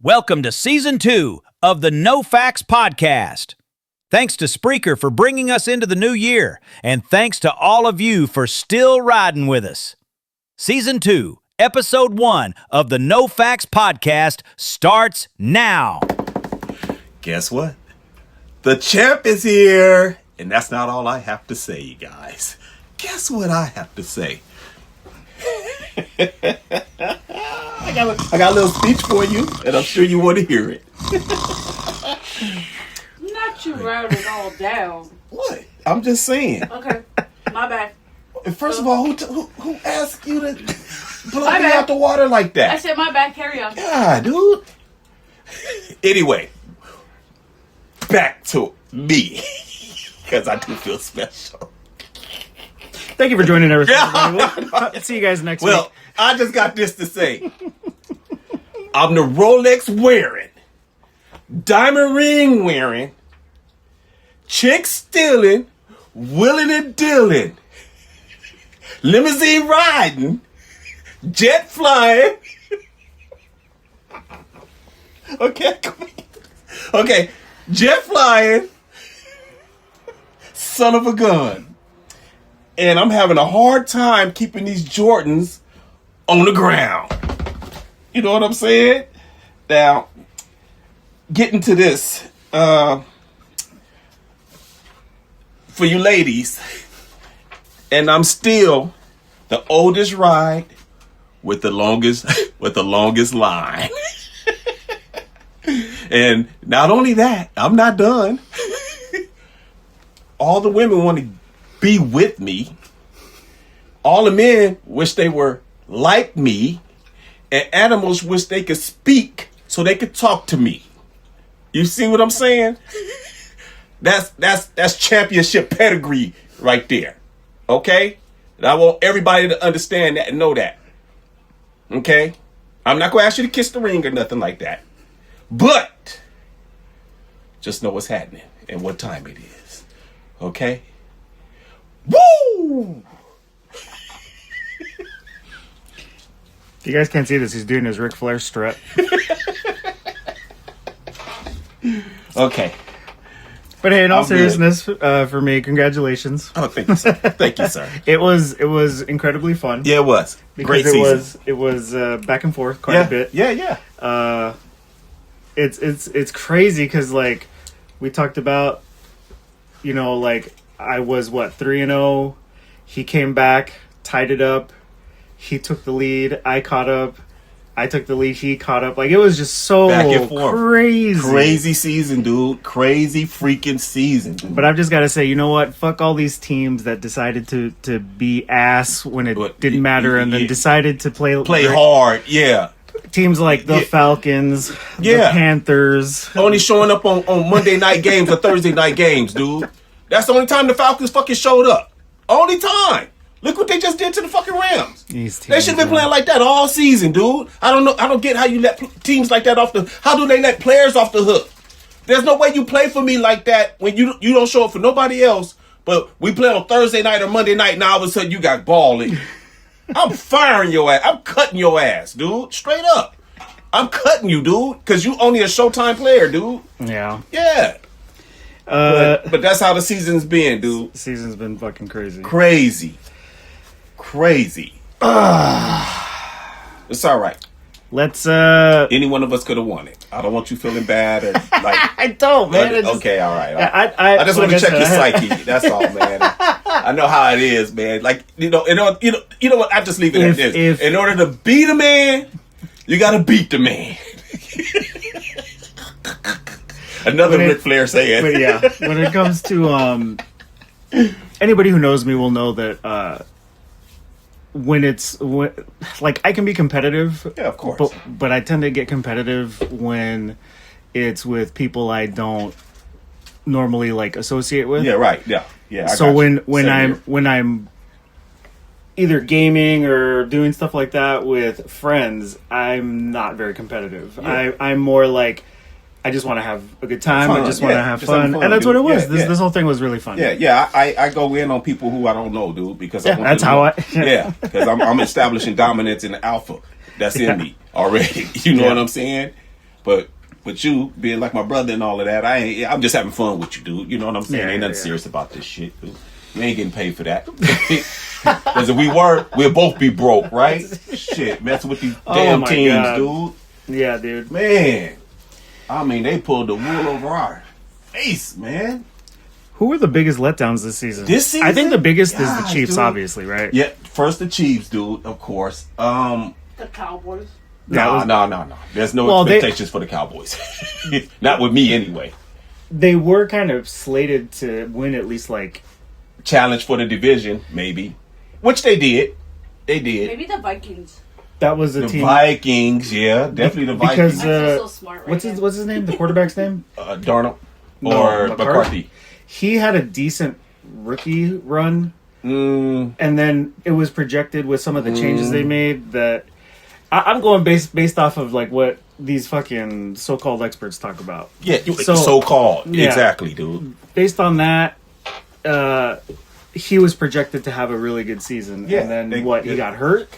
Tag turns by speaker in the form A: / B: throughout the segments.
A: Welcome to Season 2 of the No Facts Podcast. Thanks to Spreaker for bringing us into the new year, and thanks to all of you for still riding with us. Season 2, Episode 1 of the No Facts Podcast starts now.
B: Guess what? The champ is here! And that's not all I have to say, you guys. Guess what I have to say? I got a little speech for you, and I'm sure you want to hear it.
C: Not you wrote it all down.
B: What? I'm just saying.
C: Okay, my bad.
B: First of all, who asked you to plug me out the water like that?
C: I said my bad, carry on.
B: God, dude. Anyway, back to me, because I do feel special.
D: Thank you for joining us. We'll see you guys next week.
B: Well, I just got this to say. I'm the Rolex wearing, diamond ring wearing, chick stealing, willing and dealing, limousine riding, jet flying. Okay, jet flying, son of a gun. And I'm having a hard time keeping these Jordans on the ground. You know what I'm saying? Now, getting to this, for you ladies, and I'm still the oldest ride with the longest line. And not only that, I'm not done. All the women want to be with me. All the men wish they were like me, and animals wish they could speak so they could talk to me. You see what I'm saying? That's championship pedigree right there. Okay? And I want everybody to understand that and know that. Okay? I'm not gonna ask you to kiss the ring or nothing like that. But just know what's happening and what time it is. Okay? Woo!
D: You guys can't see this. He's doing his Ric Flair strut.
B: Okay.
D: But hey, in all
B: I'm
D: seriousness, for me, congratulations.
B: Oh, thank you, sir. Thank you, sir.
D: It was incredibly fun.
B: Yeah, it was.
D: Because
B: Great season.
D: It was back and forth quite a bit.
B: Yeah.
D: It's crazy because like we talked about, like I was 3-0. He came back, tied it up. He took the lead. I caught up. I took the lead. He caught up. Like it was just so
B: Back and forth.
D: crazy
B: Season, dude. Crazy freaking season, dude.
D: But I've just got to say, you know what? Fuck all these teams that decided to be ass when it didn't matter, and then decided to play
B: hard. Yeah.
D: Teams like the Falcons, the Panthers,
B: only showing up on Monday night games or Thursday night games, dude. That's the only time the Falcons fucking showed up. Only time. Look what they just did to the fucking Rams. They should have been playing like that all season, dude. I don't know. I don't get how you let teams like that off the. How do they let players off the hook? There's no way you play for me like that when you don't show up for nobody else. But we play on Thursday night or Monday night, and all of a sudden you got balling. I'm firing your ass. I'm cutting your ass, dude. Straight up. I'm cutting you, dude, because you only a Showtime player, dude.
D: Yeah.
B: Yeah. But that's how the season's been, dude.
D: Season's been fucking crazy.
B: Crazy. It's all right.
D: Let's
B: any one of us could have won it. I don't want you feeling bad or like
D: I don't, man.
B: Okay, all right.
D: I
B: just want to check your psyche. That's all, man. I know how it is, man. Like you know what? I just leave it at this. In order to beat a man, you got to beat the man. Another Ric Flair saying.
D: But yeah, when it comes to anybody who knows me will know that when I can be competitive.
B: Yeah, of course.
D: But I tend to get competitive when it's with people I don't normally like associate with.
B: Yeah, right. Yeah.
D: So when I'm either gaming or doing stuff like that with friends, I'm not very competitive. Yeah. I'm more like I just want to have a good time. I just want to have fun. And that's what it was. This whole thing was really fun.
B: Yeah. I go in on people who I don't know, dude, because I want
D: that's how I.
B: Yeah, because I'm establishing dominance in the alpha that's in me already. You know what I'm saying? But you being like my brother and all of that, I'm just having fun with you, dude. You know what I'm saying? Ain't nothing serious about this shit, dude. We ain't getting paid for that. Because if we were, we'd both be broke, right? Shit, messing with these damn teams, God. Dude.
D: Yeah, dude.
B: Man. I mean, they pulled the wool over our face, man.
D: Who were the biggest letdowns this season?
B: I
D: think the biggest is the Chiefs, dude. Obviously, right?
B: Yeah, first the Chiefs, dude, of course.
C: The Cowboys.
B: No. There's no expectations for the Cowboys. Not with me, anyway.
D: They were kind of slated to win at least, like...
B: Challenge for the division, maybe. Which they did.
C: Maybe the Vikings.
D: That was the team.
B: The Vikings, yeah. Definitely the Vikings.
D: Because,
C: so smart
D: what's his name? The quarterback's name?
B: Darnold. Or McCarthy.
D: He had a decent rookie run. And then it was projected with some of the changes they made that... I'm going based off of like what these fucking so-called experts talk about.
B: Yeah, so-called. Yeah. Exactly, dude.
D: Based on that, he was projected to have a really good season. Yeah, and then he got hurt?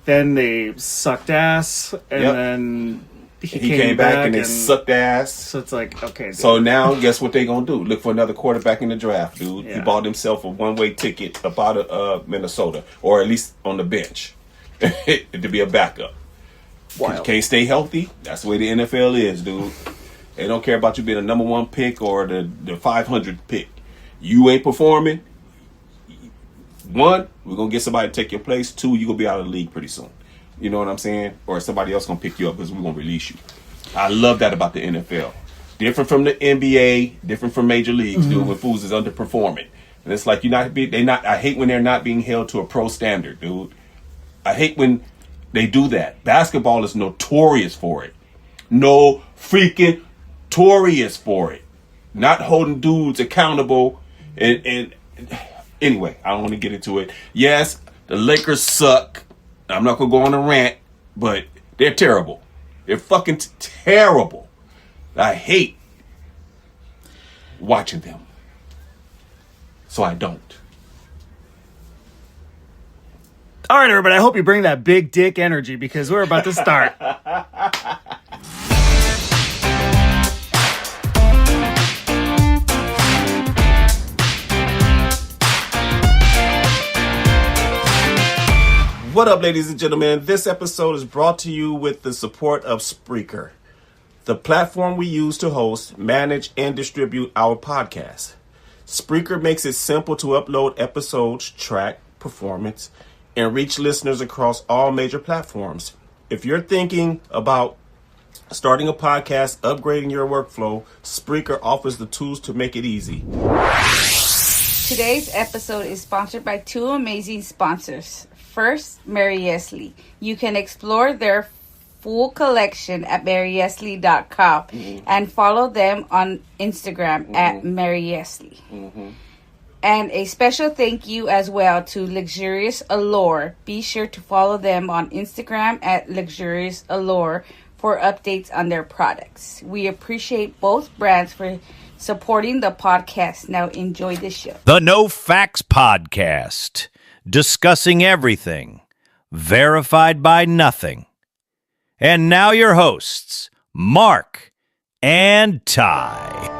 D: Then they sucked ass, and then he came back
B: and they sucked ass.
D: So it's like, okay. Dude.
B: So now, guess what they gonna do? Look for another quarterback in the draft, dude. Yeah. He bought himself a one-way ticket up out of Minnesota, or at least on the bench. To be a backup. Wild. You can't stay healthy. That's the way the NFL is, dude. They don't care about you being a number 1 pick or the 500 pick. You ain't performing. 1, we're gonna get somebody to take your place. 2, you're gonna be out of the league pretty soon. You know what I'm saying? Or somebody else gonna pick you up because we're gonna release you. I love that about the NFL. Different from the NBA, different from major leagues, dude. When fools is underperforming, and it's like I hate when they're not being held to a pro standard, dude. I hate when they do that. Basketball is notorious for it. No freaking notorious for it. Not holding dudes accountable. And anyway, I don't want to get into it. Yes, the Lakers suck. I'm not going to go on a rant, but they're terrible. They're fucking terrible. I hate watching them. So I don't.
D: All right, everybody, I hope you bring that big dick energy because we're about to start.
B: What up, ladies and gentlemen? This episode is brought to you with the support of Spreaker, the platform we use to host, manage, and distribute our podcast. Spreaker makes it simple to upload episodes, track performance, and reach listeners across all major platforms. If you're thinking about starting a podcast, upgrading your workflow, Spreaker offers the tools to make it easy.
E: Today's episode is sponsored by 2 amazing sponsors. First, Maryestlie. You can explore their full collection at Maryestlie.com and follow them on Instagram at Maryestlie. And a special thank you as well to Lexurious Allure. Be sure to follow them on Instagram at Lexurious Allure for updates on their products. We appreciate both brands for supporting the podcast. Now enjoy the show.
A: The No Facts Podcast, discussing everything, verified by nothing. And now your hosts, Mark and Ty.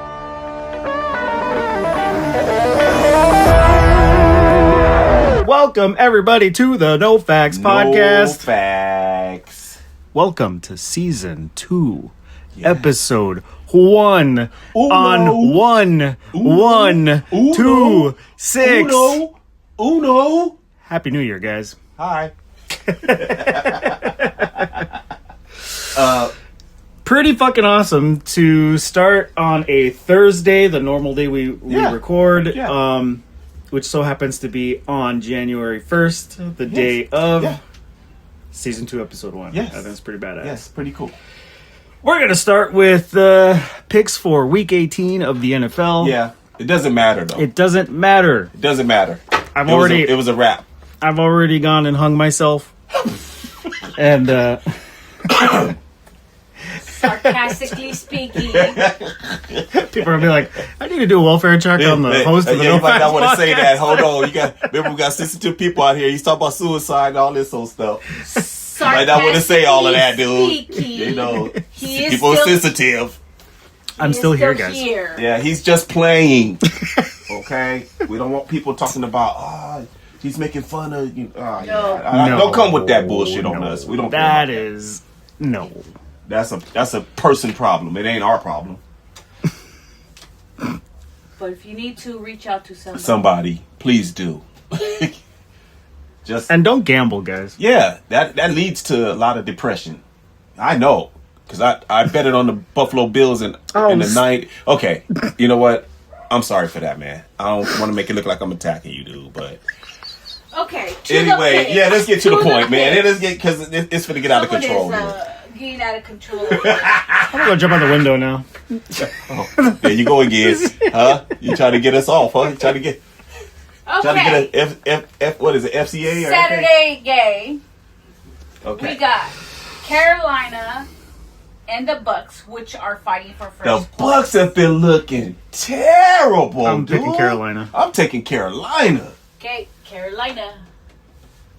D: Welcome, everybody, to the No Facts Podcast.
B: No Facts.
D: Welcome to Season 2, Episode 1 on 1, 1, 2, 6.
B: Uno.
D: Happy New Year, guys.
B: Hi.
D: Pretty fucking awesome to start on a Thursday, the normal day we record. Yeah. Which so happens to be on January 1st, the day of Season 2, Episode 1.
B: Yes.
D: I think it's pretty badass.
B: Yes, pretty cool.
D: We're going to start with picks for Week 18 of the NFL.
B: Yeah, it doesn't matter, though.
D: It doesn't matter.
B: It doesn't matter.
D: It
B: was a wrap.
D: I've already gone and hung myself. And...
C: Sarcastically speaking.
D: People are gonna be like, I need to do a welfare check on the host of the No
B: you might
D: Facts
B: not want to say that.
D: Podcast.
B: Hold on. Remember we got 62 people out here. He's talking about suicide and all this old stuff. might not want to say all of that, dude.
C: Speaking,
B: You know,
C: he is
B: people are
C: still,
B: sensitive.
D: I'm
C: he is
D: still here, guys.
C: Here.
B: Yeah, he's just playing. Okay, we don't want people talking about he's making fun of you. Don't come with that bullshit on us. We don't.
D: That is no.
B: That's a person problem. It ain't our problem.
C: But if you need to reach out to
B: Somebody, please do.
D: And don't gamble, guys.
B: Yeah, that leads to a lot of depression. I know, because I bet it on the Buffalo Bills in the night. Okay, you know what? I'm sorry for that, man. I don't want to make it look like I'm attacking you, dude. But
C: Okay.
B: anyway, let's get to the point, man. Let's get because it's gonna get out of control.
C: Getting out of control.
D: I'm gonna go jump out the window now.
B: There you go again, huh? You trying to get us off, huh? You trying to get.
C: Okay.
B: Trying to get what is it, FCA? Or
C: Saturday game.
B: Okay.
C: We got Carolina and the Bucks, which are fighting for first
B: The
C: place.
B: Bucks have been looking terrible,
D: I'm
B: dude.
D: picking Carolina.
B: I'm taking Carolina.
C: Okay, Carolina.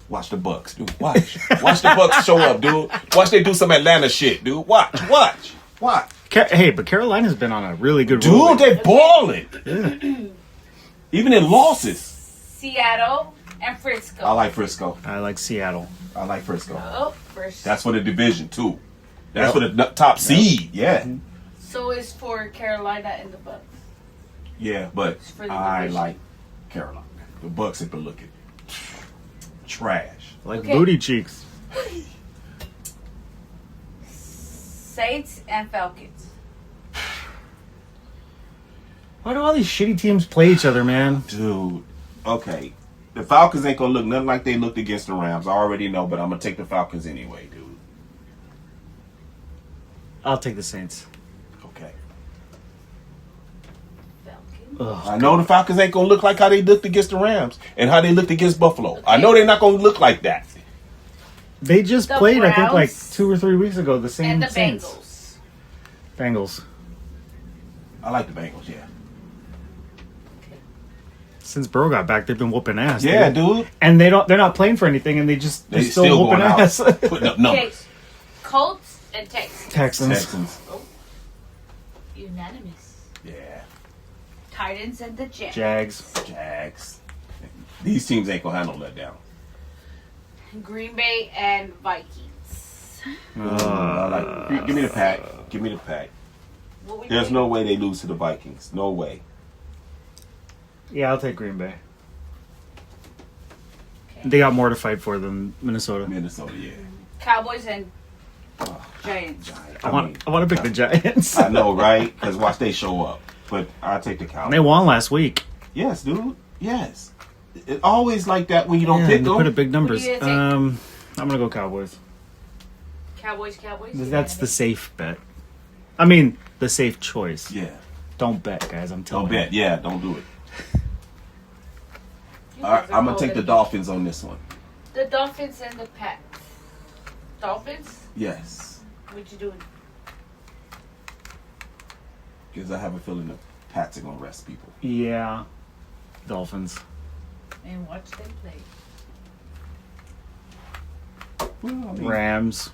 B: Watch the Bucks, dude. Watch the Bucks show up, dude. Watch they do some Atlanta shit, dude. Watch.
D: Hey, but Carolina's been on a really good
B: Dude,
D: roll.
B: they balling. Even in losses.
C: Seattle and Frisco.
B: I like Frisco.
D: I like Seattle.
B: I like Frisco.
C: Oh, first.
B: That's for the division too. That's for the top seed. Yeah.
C: So it's for Carolina and the Bucks.
B: Yeah, but
C: for the
B: I
C: division.
B: like Carolina. The Bucks have been looking trash.
D: Like
C: Okay.
D: booty cheeks.
C: Saints and Falcons.
D: Why do all these shitty teams play each other, man?
B: Dude, okay. The Falcons ain't gonna look nothing like they looked against the Rams. I already know, but I'm gonna take the Falcons anyway, dude.
D: I'll take the Saints.
B: Okay.
C: Falcons.
D: Ugh.
B: I know the Falcons ain't gonna look like how they looked against the Rams and how they looked against Buffalo. I know they're not gonna look like that.
D: They just
C: The
D: played, I think, like
C: Browns
D: 2 or 3 weeks ago. The same
C: And the
D: Saints.
C: Bengals.
D: Bengals.
B: I like the Bengals, yeah.
D: Since Burrow got back, they've been whooping ass.
B: Yeah, dude.
D: And they're not playing for anything, and they're
B: They
D: still
B: still
D: whooping
B: going out,
D: ass.
B: putting up
C: Okay.
B: numbers.
C: Colts and Texans.
D: Texans.
C: Unanimous.
B: Yeah.
C: Titans and the Jets.
B: Jags. These teams ain't gonna handle that down.
C: Green Bay and Vikings.
B: Give me the pack. Give me the pack.
C: What we
B: There's
C: doing?
B: no way they lose to the Vikings. No way.
D: Yeah, I'll take Green Bay.
C: Okay.
D: They got more to fight for than Minnesota.
B: Minnesota, yeah.
C: Cowboys and Giants.
D: I want to pick the Giants.
B: I know, right? Because watch they show up. But I take the Cowboys.
D: They won last week.
B: Yes, dude. Yes. It's always like that when you don't pick
D: they
B: them.
D: put up big numbers.
C: What do you take?
D: I'm gonna go Cowboys.
C: Cowboys.
D: That's the safe bet. I mean, the safe choice.
B: Yeah.
D: Don't bet, guys. I'm telling
B: Don't
D: you.
B: bet. Yeah, don't do it.
C: You
B: All
C: guys
B: right,
C: are
B: I'm going to take the
C: golden.
B: Dolphins on this one.
C: The Dolphins and the Pats. Dolphins?
B: Yes.
C: What you doing?
B: Because I have a feeling the Pats are going to rest people.
D: Yeah. Dolphins.
C: And watch them play.
B: Well, I mean,
D: Rams.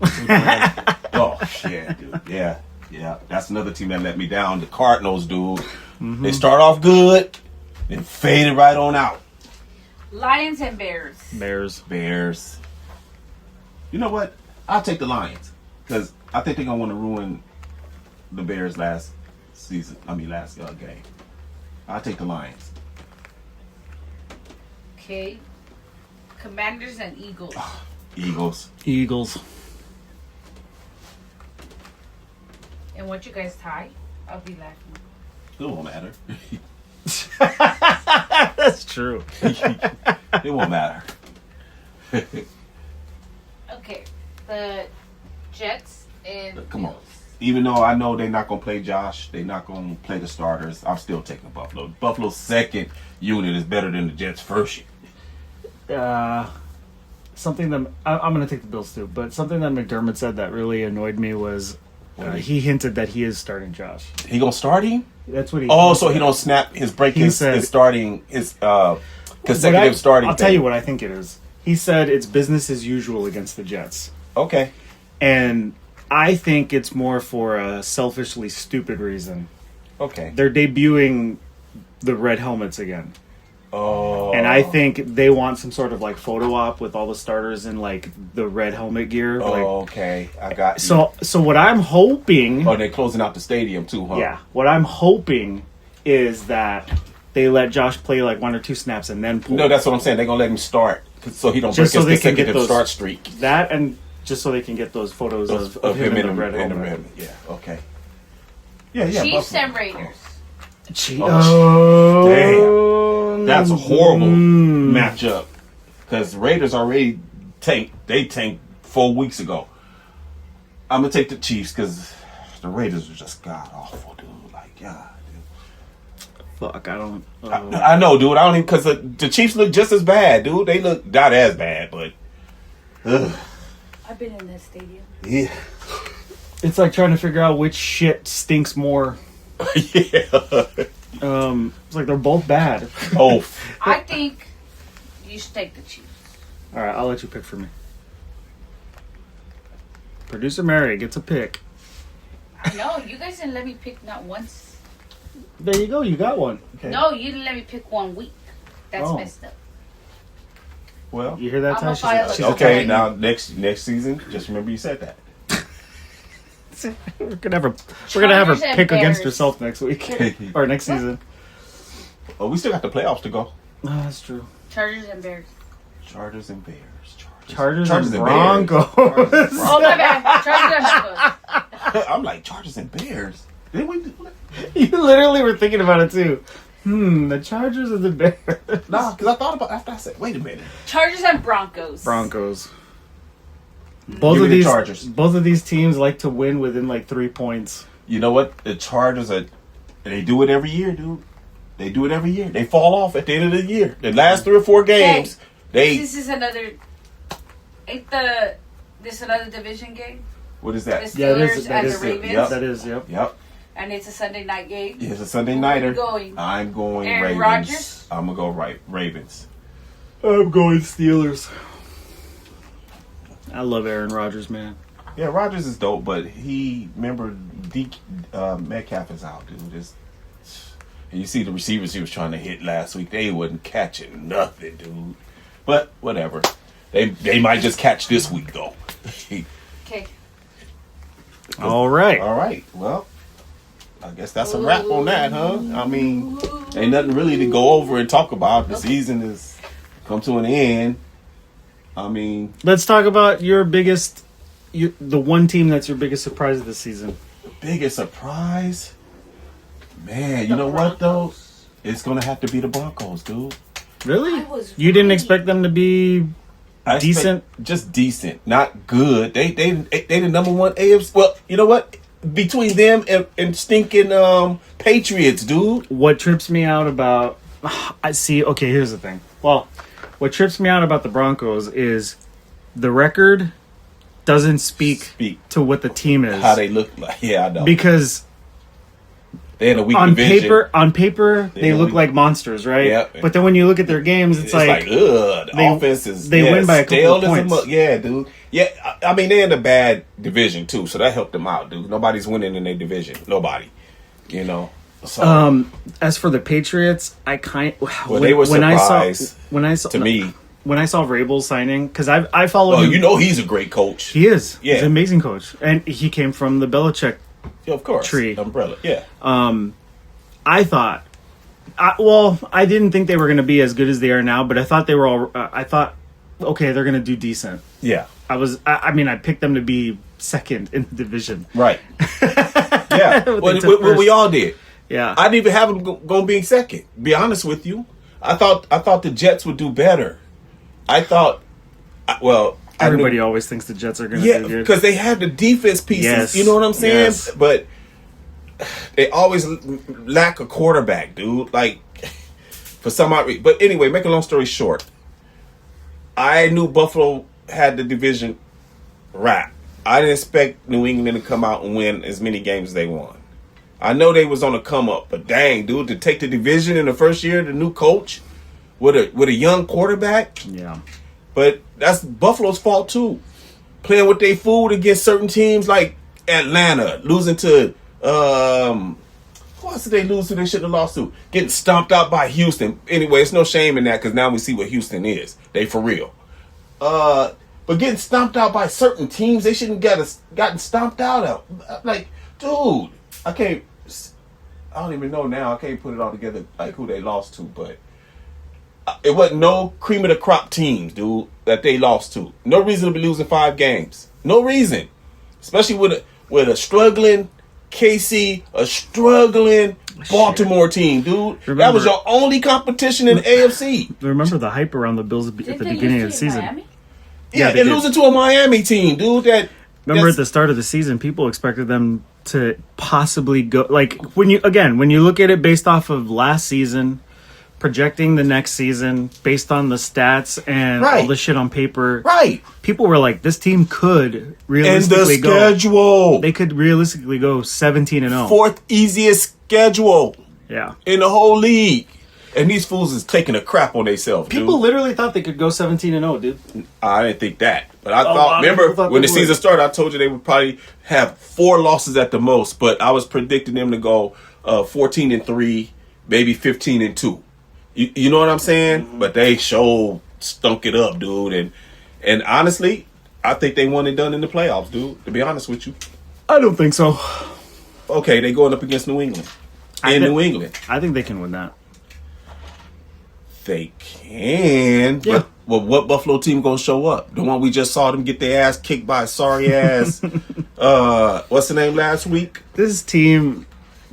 B: oh, yeah, dude. Yeah. Yeah. That's another team that let me down. The Cardinals, dude. They start off good, then faded right on out.
C: Lions and Bears.
D: Bears.
B: You know what? I'll take the Lions. Because I think they're going to want to ruin the Bears last game. I'll take the Lions.
C: Okay. Commanders and Eagles.
B: Eagles.
C: And once you guys tie, I'll be laughing.
B: It won't matter.
D: That's true.
B: It won't matter.
C: Okay. The Jets and
B: Come on.
C: Bills.
B: Even though I know they're not going to play Josh, they're not going to play the starters, I'm still taking Buffalo. Buffalo's second unit is better than the Jets' first unit.
D: Something that I'm going to take the Bills too, but something that McDermott said that really annoyed me was he hinted that he is starting Josh.
B: He going to start him?
D: That's what he.
B: Oh, so he don't snap his break
D: He
B: his
D: said-
B: starting his consecutive starting.
D: I'll tell you what I think it is. He said it's business as usual against the Jets.
B: Okay.
D: And I think it's more for a selfishly stupid reason.
B: Okay.
D: They're debuting the red helmets again.
B: Oh.
D: And I think they want some sort of like photo op with all the starters in like the red helmet gear.
B: Okay. I got you.
D: So what I'm hoping...
B: Oh, they're closing out the stadium too, huh?
D: Yeah. What I'm hoping is that they let Josh play like 1 or 2 snaps and then pull.
B: No, that's what I'm saying. They're going to let him start so he don't break his consecutive start streak.
D: That and just so they can get those photos of him in the red helmet.
B: Yeah, okay. Yeah.
C: Chiefs and Raiders.
B: Damn. That's a horrible matchup. Because Raiders already tanked. They tanked 4 weeks ago. I'm going to take the Chiefs because the Raiders are just god-awful, dude. Like, God.
D: Fuck, I don't...
B: I know, dude. I don't even... Because the Chiefs look just as bad, dude. They look not as bad, but...
C: I've been in that stadium.
B: Yeah.
D: It's like trying to figure out which shit stinks more.
B: Yeah.
D: It's like they're both bad.
B: Oh.
C: I think you should take the Chiefs.
D: All right, I'll let you pick for me. Producer Mary gets a pick.
C: No, you guys didn't let me pick not once.
D: There you go. You got one.
B: Okay.
C: No, you didn't let me pick 1 week. That's messed up.
B: Well.
D: You hear that,
C: I'm
D: Ty?
C: a
D: She's
B: Okay,
D: Italian.
B: now next season, just remember you said that.
D: We're gonna have her
C: Chargers and
D: pick against
C: Bears.
D: herself next week or next season.
B: Oh, we still got the playoffs to go.
D: Oh, that's true.
C: Chargers and Bears.
B: Chargers and Bears.
D: Chargers
B: and
D: and Broncos.
C: Oh, my bad. Chargers and Broncos.
B: I'm like, Chargers and Bears. Didn't we do that?
D: You literally were thinking about it too. The Chargers or the Bears?
B: Nah, because I thought about after I said, wait a minute.
C: Chargers and Broncos.
D: Broncos.
B: Give
D: Both
B: me
D: of
B: the
D: these
B: Chargers.
D: Both of these teams like to win within like 3 points.
B: You know what? The Chargers they do it every year, dude. They do it every year. They fall off at the end of the year. The last 3 or 4 games,
C: This is another. This another division game.
B: What is that?
C: The
D: Yeah,
C: Steelers
D: that
C: and
D: is
C: the
D: it.
C: Ravens.
B: Yep.
D: That is, yep.
B: Yep.
C: And it's a Sunday night game.
B: It's a Sunday
C: Who
B: nighter.
C: are you going?
B: I'm going
C: Aaron
B: Ravens.
C: Rodgers?
B: I'm gonna go Ravens.
D: I'm going Steelers. I love Aaron Rodgers, man.
B: Yeah, Rodgers is dope, but remember Metcalf is out, dude. And you see the receivers he was trying to hit last week, they wasn't catching nothing, dude. But whatever. They might just catch this week though.
C: Okay.
D: All right.
B: All right. Well, I guess that's a wrap on that, huh? I mean, ain't nothing really to go over and talk about. The season has come to an end. I mean,
D: Let's talk about your biggest, the one team that's your biggest surprise of the season.
B: biggest surprise, man. You know what though? It's gonna have to be the Broncos, dude.
D: Really?
C: I was
D: You didn't
C: right.
D: expect them to be
B: I expect
D: decent?
B: just decent, not good. They the number one AFC. Well, you know what? Between them and stinking Patriots, dude.
D: What trips me out about... I see. Okay, here's the thing. Well, what trips me out about the Broncos is the record doesn't speak to what the team is.
B: How they look like. Yeah, I know.
D: Because
B: They in a weak
D: on
B: division.
D: paper, they look like monsters, right?
B: Yep.
D: But then when you look at their games, it's like
B: ugh, the offense is
D: they win by a couple
B: stale
D: of
B: as a
D: points.
B: yeah, dude. Yeah, I mean they're in a bad division too, so that helped them out, dude. Nobody's winning in their division. Nobody. You know. So
D: as for the Patriots, I
B: they were surprised
D: when I saw
B: to me.
D: when I saw Vrabel signing, because I followed
B: Well,
D: him.
B: you know he's a great coach.
D: He is.
B: Yeah.
D: He's an amazing coach, and he came from the Belichick.
B: Yeah, of course.
D: Tree.
B: Umbrella. Yeah.
D: I thought, I didn't think they were going to be as good as they are now, but I thought they were all. I thought, okay, they're going to do decent.
B: Yeah.
D: I picked them to be second in the division.
B: Right. Yeah.
D: What they
B: What
D: took
B: we all did.
D: Yeah.
B: I didn't even have them going being second. Be honest with you, I thought the Jets would do better.
D: Everybody always thinks the Jets are going to
B: Yeah,
D: do good.
B: because they have the defense pieces.
D: Yes.
B: You know what I'm saying?
D: Yes.
B: But they always lack a quarterback, dude. Like, for some odd reason. But anyway, make a long story short, I knew Buffalo had the division wrapped. I didn't expect New England to come out and win as many games as they won. I know they was on a come up, but dang, dude, to take the division in the first year, the new coach with a young quarterback.
D: Yeah.
B: But that's Buffalo's fault too. Playing with their food against certain teams like Atlanta, losing to who else did they lose to? They should have lost to. Getting stomped out by Houston. Anyway, it's no shame in that because now we see what Houston is. They for real. But getting stomped out by certain teams, they shouldn't gotten stomped out of. Like, dude, I don't even know now. I can't put it all together like who they lost to, but it wasn't no cream of the crop teams, dude, that they lost to. No reason to be losing 5 games. No reason. Especially with a struggling KC, a struggling Baltimore team, dude. That was your only competition in the AFC.
D: Remember the hype around the Bills at the beginning of the season?
C: Miami?
B: Yeah, they're losing to a Miami team, dude.
D: Remember at the start of the season, people expected them to possibly go. Like, when you look at it based off of last season, projecting the next season based on the stats and all the shit on paper.
B: Right.
D: People were like, this team could realistically
B: go. Schedule.
D: They could realistically go 17-0.
B: 4th easiest schedule.
D: Yeah.
B: In the whole league. And these fools is taking a crap on themselves, dude.
D: People literally thought they could go 17-0, dude.
B: I didn't think that. But I thought, remember, when the season started, I told you they would probably have 4 losses at the most. But I was predicting them to go 14-3, maybe 15-2. You know what I'm saying? Mm-hmm. But they stunk it up, dude. And honestly, I think they won and done in the playoffs, dude. To be honest with you.
D: I don't think so.
B: Okay, they going up against New England. New England.
D: I think they can win that.
B: They can.
D: Yeah.
B: But what Buffalo team gonna show up? The one we just saw them get their ass kicked by a sorry ass what's the name last week?
D: This team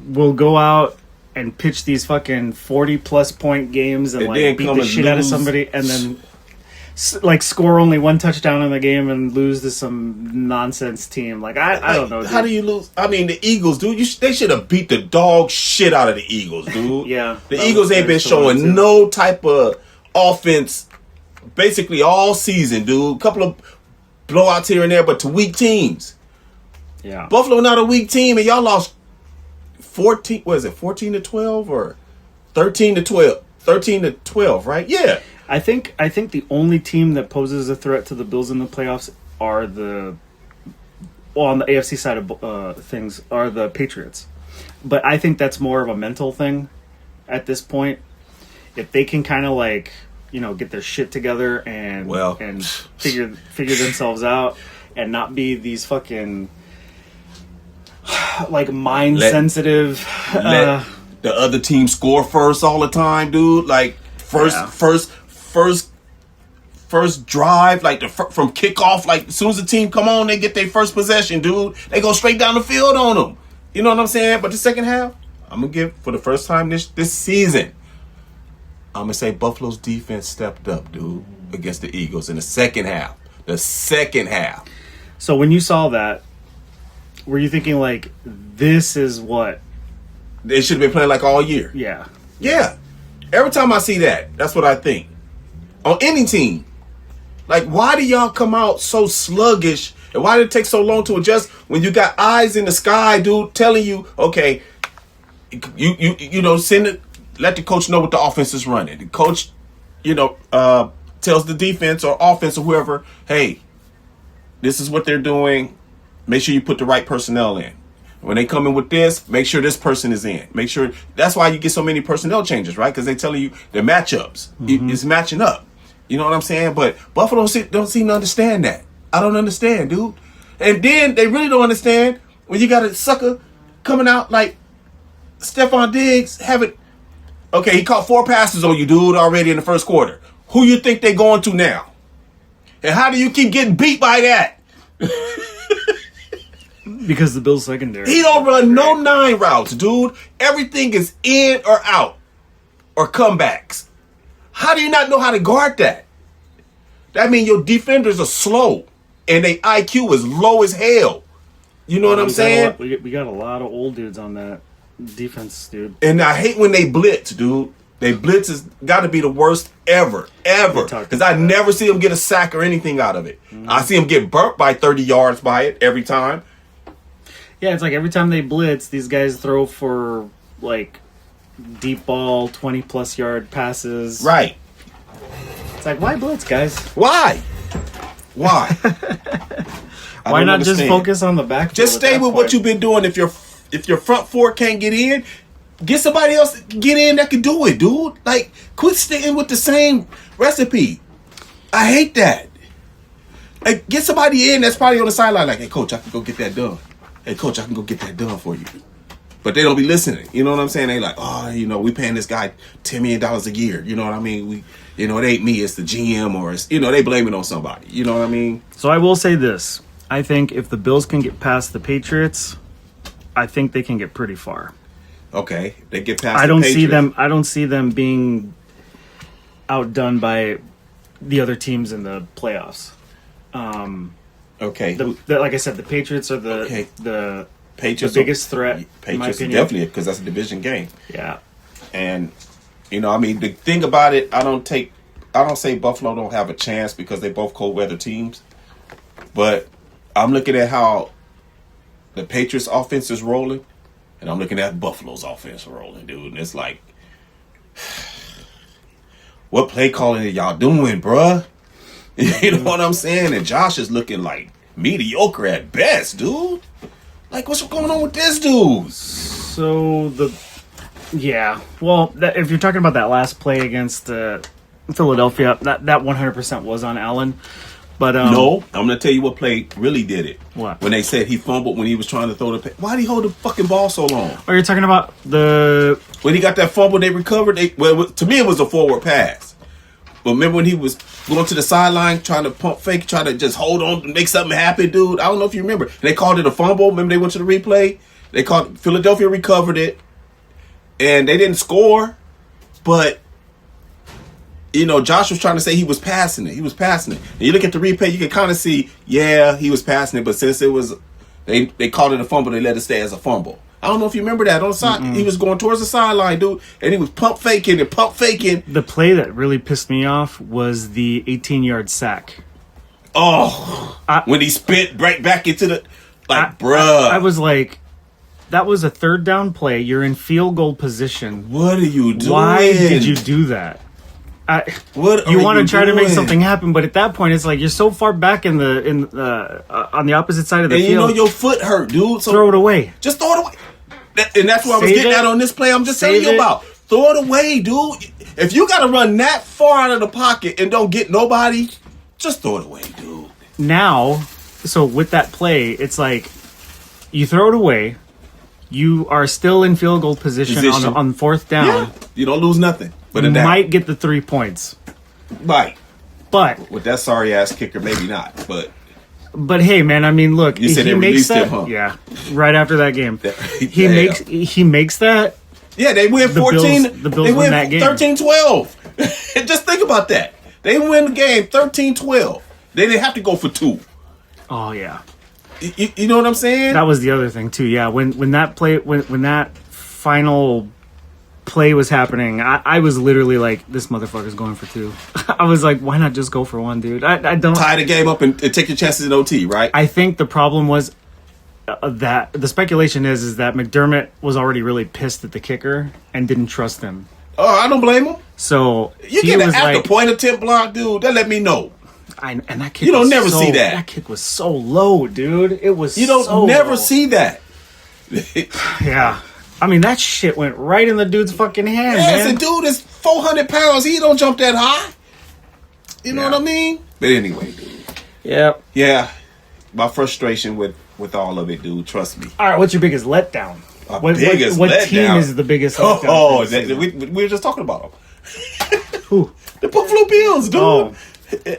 D: will go out and pitch these fucking 40-plus point games and like beat the shit out of somebody and then like score only 1 touchdown in the game and lose to some nonsense team. Like, I don't know, dude.
B: How do you lose? I mean, the Eagles, dude, they should have beat the dog shit out of the Eagles, dude.
D: Yeah.
B: The Eagles ain't been showing no type of offense basically all season, dude. Couple of blowouts here and there, but to weak teams.
D: Yeah.
B: Buffalo not a weak team, and y'all lost 14, what is it, 14-12 or 13-12? 13-12, right? Yeah.
D: I think the only team that poses a threat to the Bills in the playoffs are on the AFC side of things are the Patriots. But I think that's more of a mental thing at this point. If they can kind of like, get their shit together and figure themselves out and not be these fucking like mind sensitive.
B: Let the other team score first all the time, dude. Like first drive, like from kickoff. Like as soon as the team come on, they get their first possession, dude. They go straight down the field on them. You know what I'm saying? But the second half, I'm gonna give for the first time this season. I'm gonna say Buffalo's defense stepped up, dude, against the Eagles in the second half. The second half.
D: So when you saw that, were you thinking like, this is what
B: they should have been playing like all year?
D: Yeah.
B: Yeah. Every time I see that, that's what I think. On any team. Like, why do y'all come out so sluggish? And why did it take so long to adjust when you got eyes in the sky, dude, telling you, okay, send it, let the coach know what the offense is running. The coach, tells the defense or offense or whoever, hey, this is what they're doing. Make sure you put the right personnel in. When they come in with this, make sure this person is in. Make sure that's why you get so many personnel changes, right? Because they telling you their matchups is matching up. You know what I'm saying? But Buffalo don't seem to understand that. I don't understand, dude. And then they really don't understand when you got a sucker coming out like Stephon Diggs okay, he caught 4 passes on you, dude, already in the first quarter. Who you think they going to now? And how do you keep getting beat by that?
D: Because the Bills secondary.
B: He don't run no 9 routes, dude. Everything is in or out or comebacks. How do you not know how to guard that? That means your defenders are slow and their IQ is low as hell. You know what I'm saying?
D: We got a lot of old dudes on that defense, dude.
B: And I hate when they blitz, dude. They blitz has got to be the worst ever. Because I never see them get a sack or anything out of it. Mm-hmm. I see them get burnt by 30 yards by it every time.
D: Yeah, it's like every time they blitz, these guys throw for like deep ball, 20-plus yard passes.
B: Right.
D: It's like, why blitz, guys?
B: Why? Why?
D: Why not just focus on the back?
B: Just stay with what you've been doing. If your front four can't get in, get somebody else to get in that can do it, dude. Like, quit sticking with the same recipe. I hate that. Like, get somebody in that's probably on the sideline like, hey, coach, I can go get that done. Hey, coach, I can go get that done for you. But they don't be listening. You know what I'm saying? They like, oh, we paying this guy $10 million a year. You know what I mean? It ain't me. It's the GM or it's, they blame it on somebody. You know what I mean?
D: So I will say this. I think if the Bills can get past the Patriots, I think they can get pretty far.
B: Okay. They get past the Patriots.
D: I don't see them being outdone by the other teams in the playoffs.
B: Okay.
D: Like I said, the Patriots are the
B: Patriots
D: the biggest threat.
B: Patriots definitely, because that's a division game.
D: Yeah.
B: And the thing about it, I don't say Buffalo don't have a chance because they both cold weather teams. But I'm looking at how the Patriots offense is rolling, and I'm looking at Buffalo's offense rolling, dude. And it's like, what play calling are y'all doing, bruh? You know what I'm saying? And Josh is looking like mediocre at best, dude. Like, what's going on with this dude?
D: So if you're talking about that last play against Philadelphia, that 100% was on Allen. But
B: no, I'm gonna tell you what play really did it.
D: What?
B: When they said he fumbled when he was trying to throw the. Why did he hold the fucking ball so long?
D: Oh, you're talking about
B: when he got that fumble, they recovered. To me, it was a forward pass. But remember when he was going to the sideline, trying to pump fake, trying to just hold on and make something happen, dude? I don't know if you remember. They called it a fumble. Remember they went to the replay? Philadelphia recovered it, and they didn't score. But, Josh was trying to say he was passing it. And you look at the replay, you can kind of see, yeah, he was passing it. But since it was, they called it a fumble, they let it stay as a fumble. I don't know if you remember that. On the side, he was going towards the sideline, dude, and he was pump faking.
D: The play that really pissed me off was the 18-yard sack.
B: Oh, when he spit right back into the bruh.
D: I was like, that was a third down play. You're in field goal position.
B: What are you doing?
D: Why did you do that? You want to try to make something happen, but at that point, it's like you're so far back on the opposite side of the field.
B: Your foot hurt, dude. So
D: throw it away.
B: Just throw it away. And that's what I was getting at on this play. I'm just telling you about. Throw it away, dude. If you got to run that far out of the pocket and don't get nobody, just throw it away, dude.
D: Now, so with that play, it's like you throw it away. You are still in field goal position. On fourth down.
B: Yeah. You don't lose nothing. But
D: you might get the 3 points.
B: Right.
D: But
B: with that sorry ass kicker, maybe not.
D: But hey, man, I mean, look,
B: you said he makes that. Him, huh?
D: Yeah, right after that game, he makes that.
B: Yeah, they win 14.
D: The Bills win that game
B: 13-12. Just think about that. They win the game 13-12. They didn't have to go for 2.
D: Oh yeah.
B: You know what I'm saying?
D: That was the other thing too. Yeah, when that final play was happening, I was literally like, this motherfucker's going for 2. I was like, why not just go for 1, dude? I don't
B: tie the game up and take your chances in OT, right?
D: I think the problem was that the speculation is that McDermott was already really pissed at the kicker and didn't trust him.
B: Oh, I don't blame him.
D: So
B: you get an after point attempt block, dude. That let me know.
D: And that kick
B: you don't never see that.
D: That kick was so low, dude. It was.
B: You don't never see that.
D: Yeah. I mean, that shit went right in the dude's fucking hand,
B: man.
D: The
B: dude is 400 pounds. He don't jump that high. You know what I mean? But anyway, dude.
D: Yep.
B: Yeah. My frustration with all of it, dude. Trust me.
D: All right, what's your biggest letdown? What team is the biggest letdown?
B: We were just talking about them.
D: Who?
B: The Buffalo Bills, dude.
D: Oh.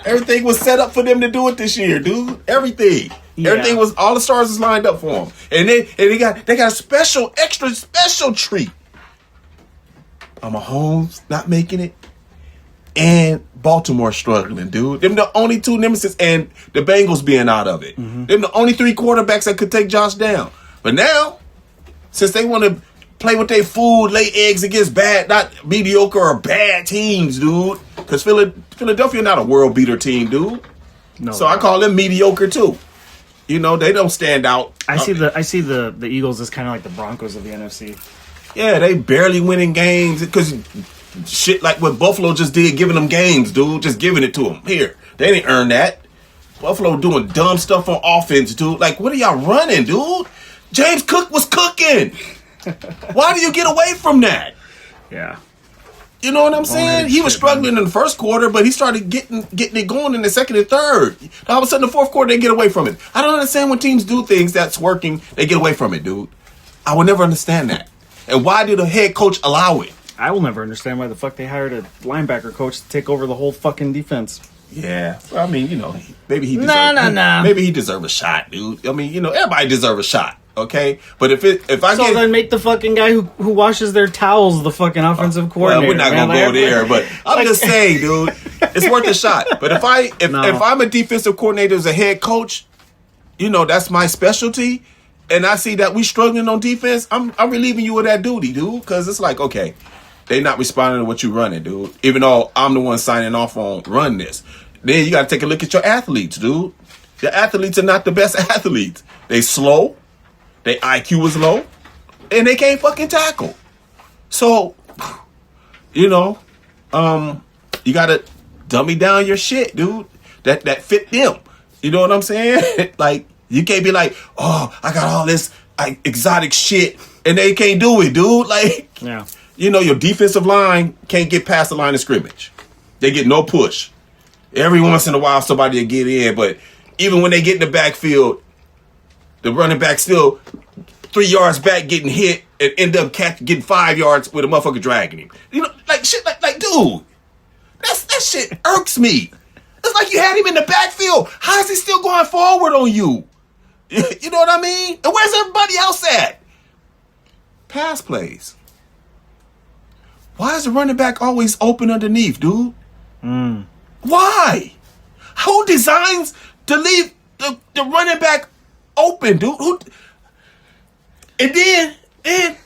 B: Everything was set up for them to do it this year, dude. Everything. Yeah. Everything was, all the stars was lined up for them. And they got a extra special treat. Mahomes not making it. And Baltimore struggling, dude. Them the only 2 nemesis, and the Bengals being out of it. Mm-hmm. Them the only 3 quarterbacks that could take Josh down. But now, since they want to play with their food, lay eggs against not mediocre or bad teams, dude. Because Philadelphia not a world beater team, dude. No. So I call them mediocre too. They don't stand out.
D: I see the Eagles as kind of like the Broncos of the NFC.
B: Yeah, they barely winning games because shit like what Buffalo just did, giving them games, dude. Just giving it to them. Here, they didn't earn that. Buffalo doing dumb stuff on offense, dude. Like, what are y'all running, dude? James Cook was cooking. Why do you get away from that?
D: Yeah.
B: You know what I'm saying? He was struggling in the first quarter, but he started getting it going in the second and third. All of a sudden, the fourth quarter, they get away from it. I don't understand when teams do things that's working, they get away from it, dude. I will never understand that. And why did the head coach allow it?
D: I will never understand why the fuck they hired a linebacker coach to take over the whole fucking defense.
B: Yeah, well, I mean, maybe he deserves maybe he deserves a shot, dude. I mean, everybody deserves a shot, okay? But then
D: make the fucking guy who washes their towels the fucking offensive coordinator.
B: Well, we're not gonna go there, but I'm just saying, dude, it's worth a shot. But if I'm a defensive coordinator as a head coach, that's my specialty, and I see that we struggling on defense, I'm relieving you of that duty, dude, because it's like, okay, they not responding to what you running, dude. Even though I'm the one signing off on run this. Then you got to take a look at your athletes, dude. The athletes are not the best athletes. They slow. Their IQ is low. And they can't fucking tackle. So, you got to dummy down your shit, dude. That fit them. You know what I'm saying? Like, you can't be like, oh, I got all this exotic shit. And they can't do it, dude. Like,
D: yeah.
B: Your defensive line can't get past the line of scrimmage. They get no push. Every once in a while, somebody will get in, but even when they get in the backfield, the running back still 3 yards back getting hit and end up getting 5 yards with a motherfucker dragging him. Like shit, like dude, that shit irks me. It's like you had him in the backfield. How is he still going forward on you? You know what I mean? And where's everybody else at? Pass plays. Why is the running back always open underneath, dude? Why? Who designs to leave the running back open, dude? And then, if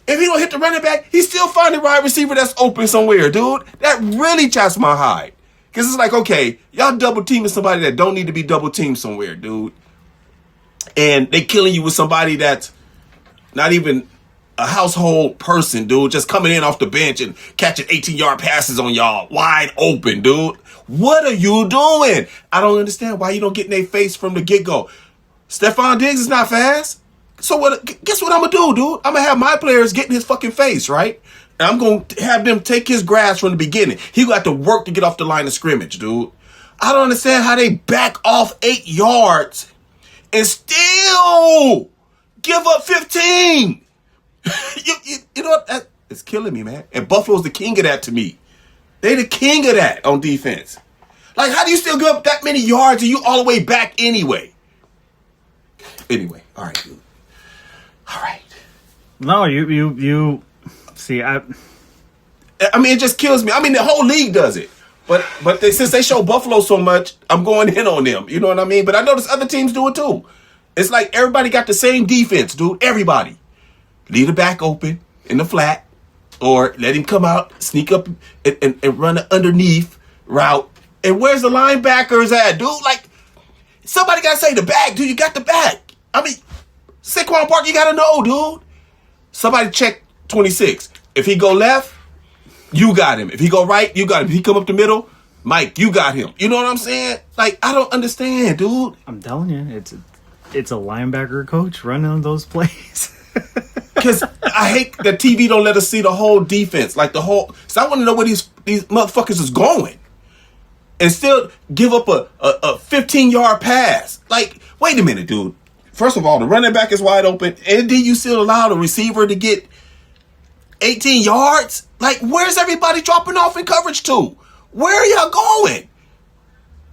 B: he don't hit the running back, he still find a wide receiver that's open somewhere, dude. That really chaps my hide. Because it's like, okay, y'all double teaming somebody that don't need to be double teamed somewhere, dude. And they killing you with somebody that's not even a household person, dude, just coming in off the bench and catching 18-yard passes on y'all wide open, dude. What are you doing? I don't understand why you don't get in their face from the get-go. Stephon Diggs is not fast. So guess what I'm going to do, dude? I'm going to have my players get in his fucking face, right? And I'm going to have them take his grass from the beginning. He got to work to get off the line of scrimmage, dude. I don't understand how they back off 8 yards and still give up 15. You know what? It's killing me, man. And Buffalo's the king of that to me. They the king of that on defense. Like, how do you still give up that many yards and you all the way back anyway? Anyway, all right, dude. All right.
D: No, you see, I
B: mean, it just kills me. I mean, the whole league does it. But since they show Buffalo so much, I'm going in on them. You know what I mean? But I notice other teams do it too. It's like everybody got the same defense, dude. Everybody. Leave the back open in the flat, or let him come out, sneak up, and run an underneath route. And where's the linebackers at, dude? Like, somebody got to say the back, dude. You got the back. I mean, Saquon Park, you got to know, dude. Somebody check 26. If he go left, you got him. If he go right, you got him. If he come up the middle, Mike, you got him. You know what I'm saying? Like, I don't understand, dude.
D: I'm telling you, it's a linebacker coach running those plays.
B: Because I hate that TV don't let us see the whole defense. Like the whole... So I want to know where these motherfuckers is going. And still give up a 15-yard pass. Like, wait a minute, dude. First of all, the running back is wide open. And then you still allow the receiver to get 18 yards? Like, where's everybody dropping off in coverage to? Where are y'all going?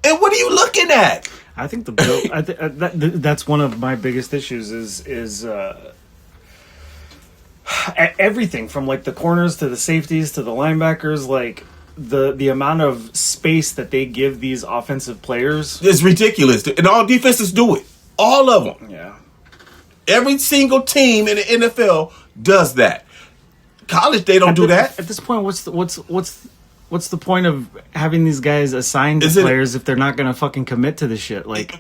B: And what are you looking at?
D: I think that's one of my biggest issues is everything from like the corners to the safeties to the linebackers, like the amount of space that they give these offensive players
B: is ridiculous. And all defenses do it. All of them.
D: Yeah.
B: Every single team in the NFL does that. College, they don't do that.
D: At this point, what's the point of having these guys assigned to players if they're not going to fucking commit to the shit? Like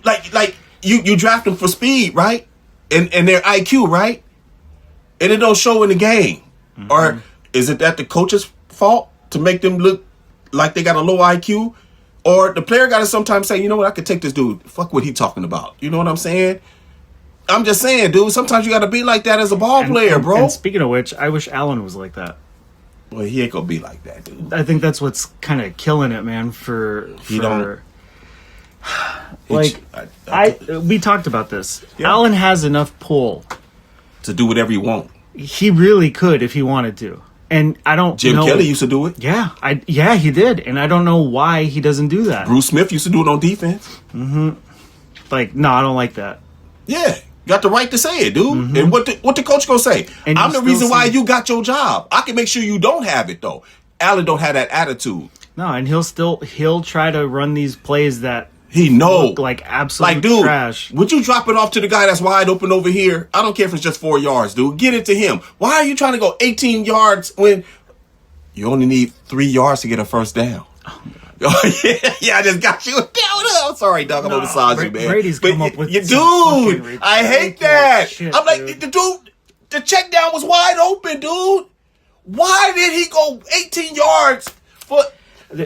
B: you draft them for speed, right? And their IQ, right? And it don't show in the game. Mm-hmm. Or Is it that the coach's fault to make them look like they got a low IQ? Or the player got to sometimes say, you know what, I could take this dude. Fuck what he talking about. You know what I'm saying? I'm just saying, dude, sometimes you got to be like that as a ball player, bro.
D: And speaking of which, I wish Allen was like that.
B: Well, he ain't going to be like that, dude.
D: I think that's what's kind of killing it, man,
B: He don't.
D: Like, we talked about this. Yeah. Allen has enough pull
B: to do whatever he want.
D: He really could if he wanted to. And I don't
B: Jim Kelly used to do it.
D: Yeah, he did. And I don't know why he doesn't do that.
B: Bruce Smith used to do it on defense.
D: Mm-hmm. Like, no, I don't like that.
B: Yeah. Got the right to say it, dude. Mm-hmm. And what the coach gonna say? And I'm the reason why you got your job. I can make sure you don't have it, though. Allen don't have that attitude.
D: No, and he'll try to run these plays that
B: he look
D: like absolute trash.
B: Would you drop it off to the guy that's wide open over here? I don't care if it's just 4 yards, dude. Get it to him. Why are you trying to go 18 yards when you only need 3 yards to get a first down? Oh, yeah, I just got you. I'm sorry, dog. I'm gonna massage you, man.
D: Brady's come up with
B: dude, I hate that. Shit, I'm like, the check down was wide open, dude. Why did he go 18 yards for...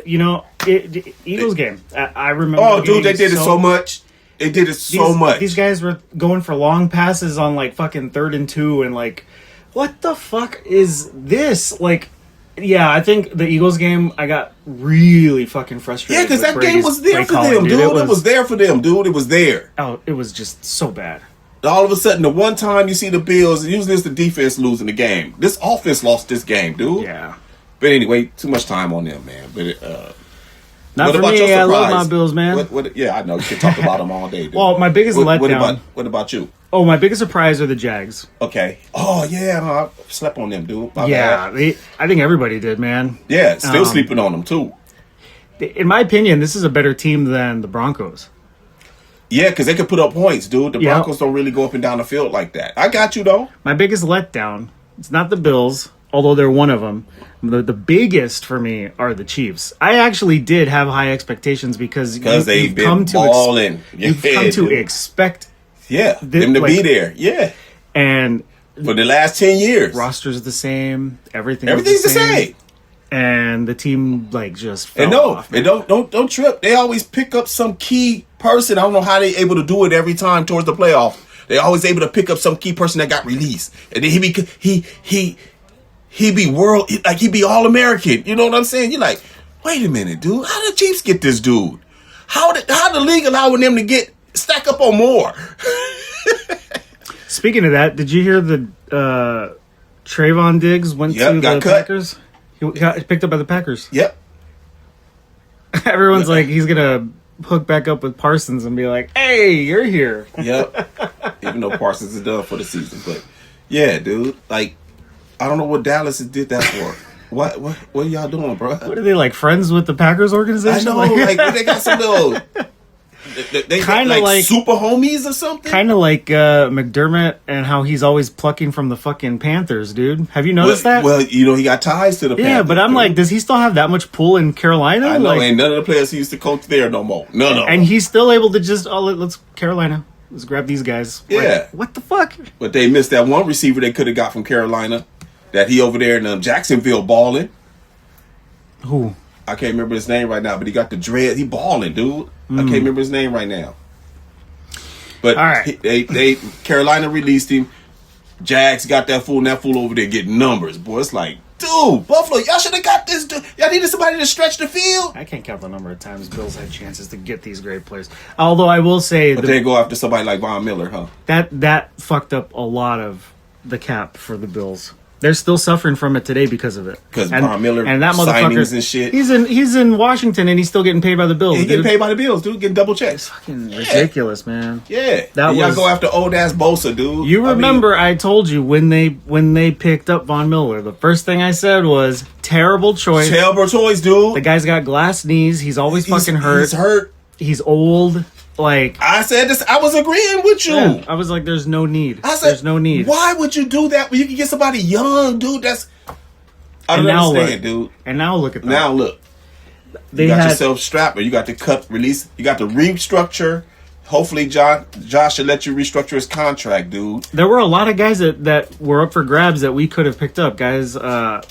D: You know, the Eagles game. I remember.
B: Oh, dude, they did it so much. They did it so much.
D: These guys were going for long passes on like fucking 3rd and 2, and like, what the fuck is this? Like, yeah, I think the Eagles game, I got really fucking frustrated.
B: Yeah, because that game was there for them, dude. It was there for them, dude. It was there.
D: Oh, it was just so bad.
B: All of a sudden, the one time you see the Bills, usually it's the defense losing the game. This offense lost this game, dude.
D: Yeah.
B: But anyway, too much time on them, man. But
D: not for me. I love my Bills, man.
B: Yeah, I know. You can talk about them all day, dude.
D: Well, my biggest letdown.
B: What about you?
D: Oh, my biggest surprise are the Jags.
B: Okay. Oh, yeah. No, I slept on them, dude. My
D: bad. I think everybody did, man.
B: Yeah, still sleeping on them, too.
D: In my opinion, this is a better team than the Broncos.
B: Yeah, because they can put up points, dude. The Broncos don't really go up and down the field like that. I got you, though.
D: My biggest letdown, it's not the Bills, although they're one of them. The biggest for me are the Chiefs. I actually did have high expectations because
B: they've been balling.
D: You've come to expect
B: them to be there. Yeah.
D: And
B: for the last 10 years.
D: Roster's the same. Everything's
B: the same.
D: And the team just fell off.
B: And don't trip. They always pick up some key person. I don't know how they able to do it every time towards the playoff. They always able to pick up some key person that got released. And then he be All-American. You know what I'm saying? You're like, wait a minute, dude. How did the Chiefs get this dude? How the league allowing them to stack up on more?
D: Speaking of that, did you hear the Trayvon Diggs went to the Packers? He got picked up by the Packers.
B: Yep.
D: Everyone's like, he's gonna hook back up with Parsons and be like, hey, you're here.
B: Yep. Even though Parsons is done for the season. But yeah, dude, like, I don't know what Dallas did that for. What are y'all doing, bro?
D: What are they, like, friends with the Packers organization?
B: I know, like they got some little... They kind of like super homies or something?
D: Kind of like McDermott and how he's always plucking from the fucking Panthers, dude. Have you noticed that?
B: Well, he got ties to the Panthers.
D: Yeah, but I'm like, does he still have that much pull in Carolina?
B: I know, ain't none of the players he used to coach there no more. No.
D: And he's still able to just, let's Carolina. Let's grab these guys.
B: Yeah.
D: Like, what the fuck?
B: But they missed that one receiver they could have got from Carolina. That he over there in Jacksonville balling.
D: Who?
B: I can't remember his name right now, but he got the dread. He balling, dude. I can't remember his name right now. But
D: all right.
B: they Carolina released him. Jags got that fool, and that fool over there getting numbers. Boy, it's like, dude, Buffalo, y'all should have got this. Y'all needed somebody to stretch the field.
D: I can't count the number of times Bills had chances to get these great players. Although I will say,
B: but they go after somebody like Von Miller, huh?
D: That fucked up a lot of the cap for the Bills. They're still suffering from it today because of it.
B: Because Von Miller
D: and that motherfucker
B: and shit.
D: He's in Washington and he's still getting paid by the Bills.
B: Yeah, he's getting paid by the Bills, dude. Getting double checks.
D: It's fucking ridiculous, man.
B: Yeah, y'all go after old ass Bosa, dude.
D: You remember I told you when they picked up Von Miller, the first thing I said was terrible choice.
B: Terrible choice, dude.
D: The guy's got glass knees. He's always fucking hurt.
B: He's hurt.
D: He's old. Like
B: I said this, I was agreeing with you.
D: Yeah, I was like, "There's no need. There's no need.
B: Why would you do that when you can get somebody young, dude? I don't understand, dude.
D: And now look at that.
B: Now look, you got yourself strapped, or you got to cut, release, you got to restructure. hopefully Josh should let you restructure his contract, dude.
D: There were a lot of guys that were up for grabs that we could have picked up. Guys, I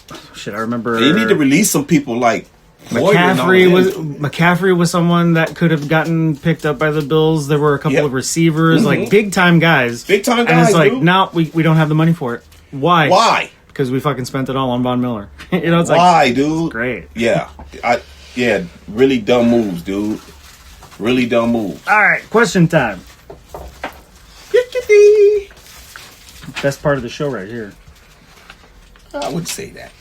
D: remember.
B: They need to release some people like
D: McCaffrey was someone that could have gotten picked up by the Bills. There were a couple of receivers, like big time guys.
B: And
D: it's like,
B: dude.
D: no, we don't have the money for it. Why?
B: Why?
D: Because we fucking spent it all on Von Miller. It's
B: why,
D: like,
B: dude?
D: Great.
B: Yeah. Really dumb moves, dude. Really dumb moves.
D: All right, question time. Best part of the show right here.
B: I wouldn't say that.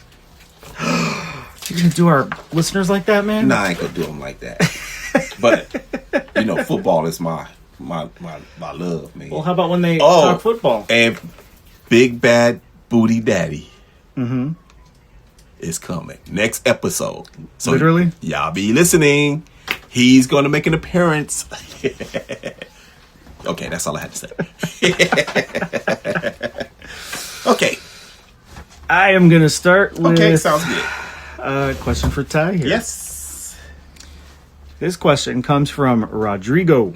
D: You're gonna do our listeners like that, man?
B: Nah, I ain't gonna do them like that. But football is my love, man.
D: Well, how about when they talk football?
B: And Big Bad Booty Daddy is coming next episode. So
D: literally,
B: y'all be listening. He's gonna make an appearance. Okay, that's all I had to say. Okay.
D: I am gonna start with.
B: Okay, sounds good.
D: Question for Ty here.
B: Yes.
D: This question comes from Rodrigo.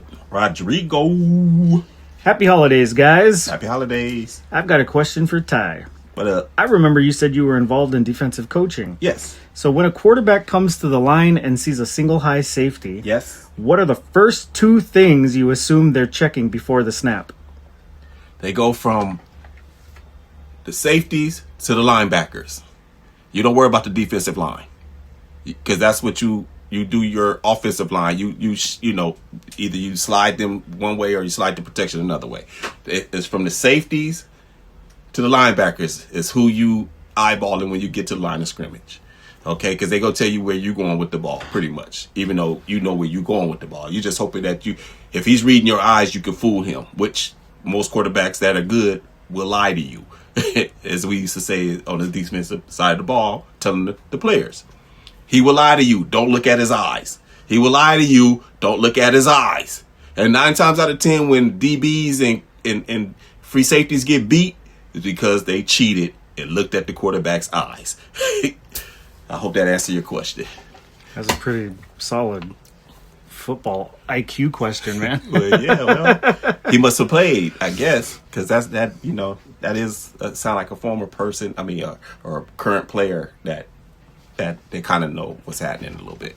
D: Happy holidays, guys.
B: Happy holidays.
D: I've got a question for Ty.
B: What up?
D: I remember you said you were involved in defensive coaching.
B: Yes.
D: So when a quarterback comes to the line and sees a single high safety,
B: yes,
D: what are the first two things you assume they're checking before the snap?
B: They go from the safeties to the linebackers. You don't worry about the defensive line because that's what you do your offensive line. You either you slide them one way or you slide the protection another way. It's from the safeties to the linebackers is who you eyeballing when you get to the line of scrimmage. Okay, because they go tell you where you're going with the ball, pretty much. Even though you know where you're going with the ball, you're just hoping that if he's reading your eyes, you can fool him. Which most quarterbacks that are good will lie to you, as we used to say on the defensive side of the ball, telling the players. He will lie to you. Don't look at his eyes. He will lie to you. Don't look at his eyes. And 9 times out of 10, when DBs and free safeties get beat, it's because they cheated and looked at the quarterback's eyes. I hope that answered your question. That's
D: a pretty solid football IQ question, man.
B: He must have played, I guess, because that is sound like a former person. I mean, or a current player that they kind of know what's happening a little bit.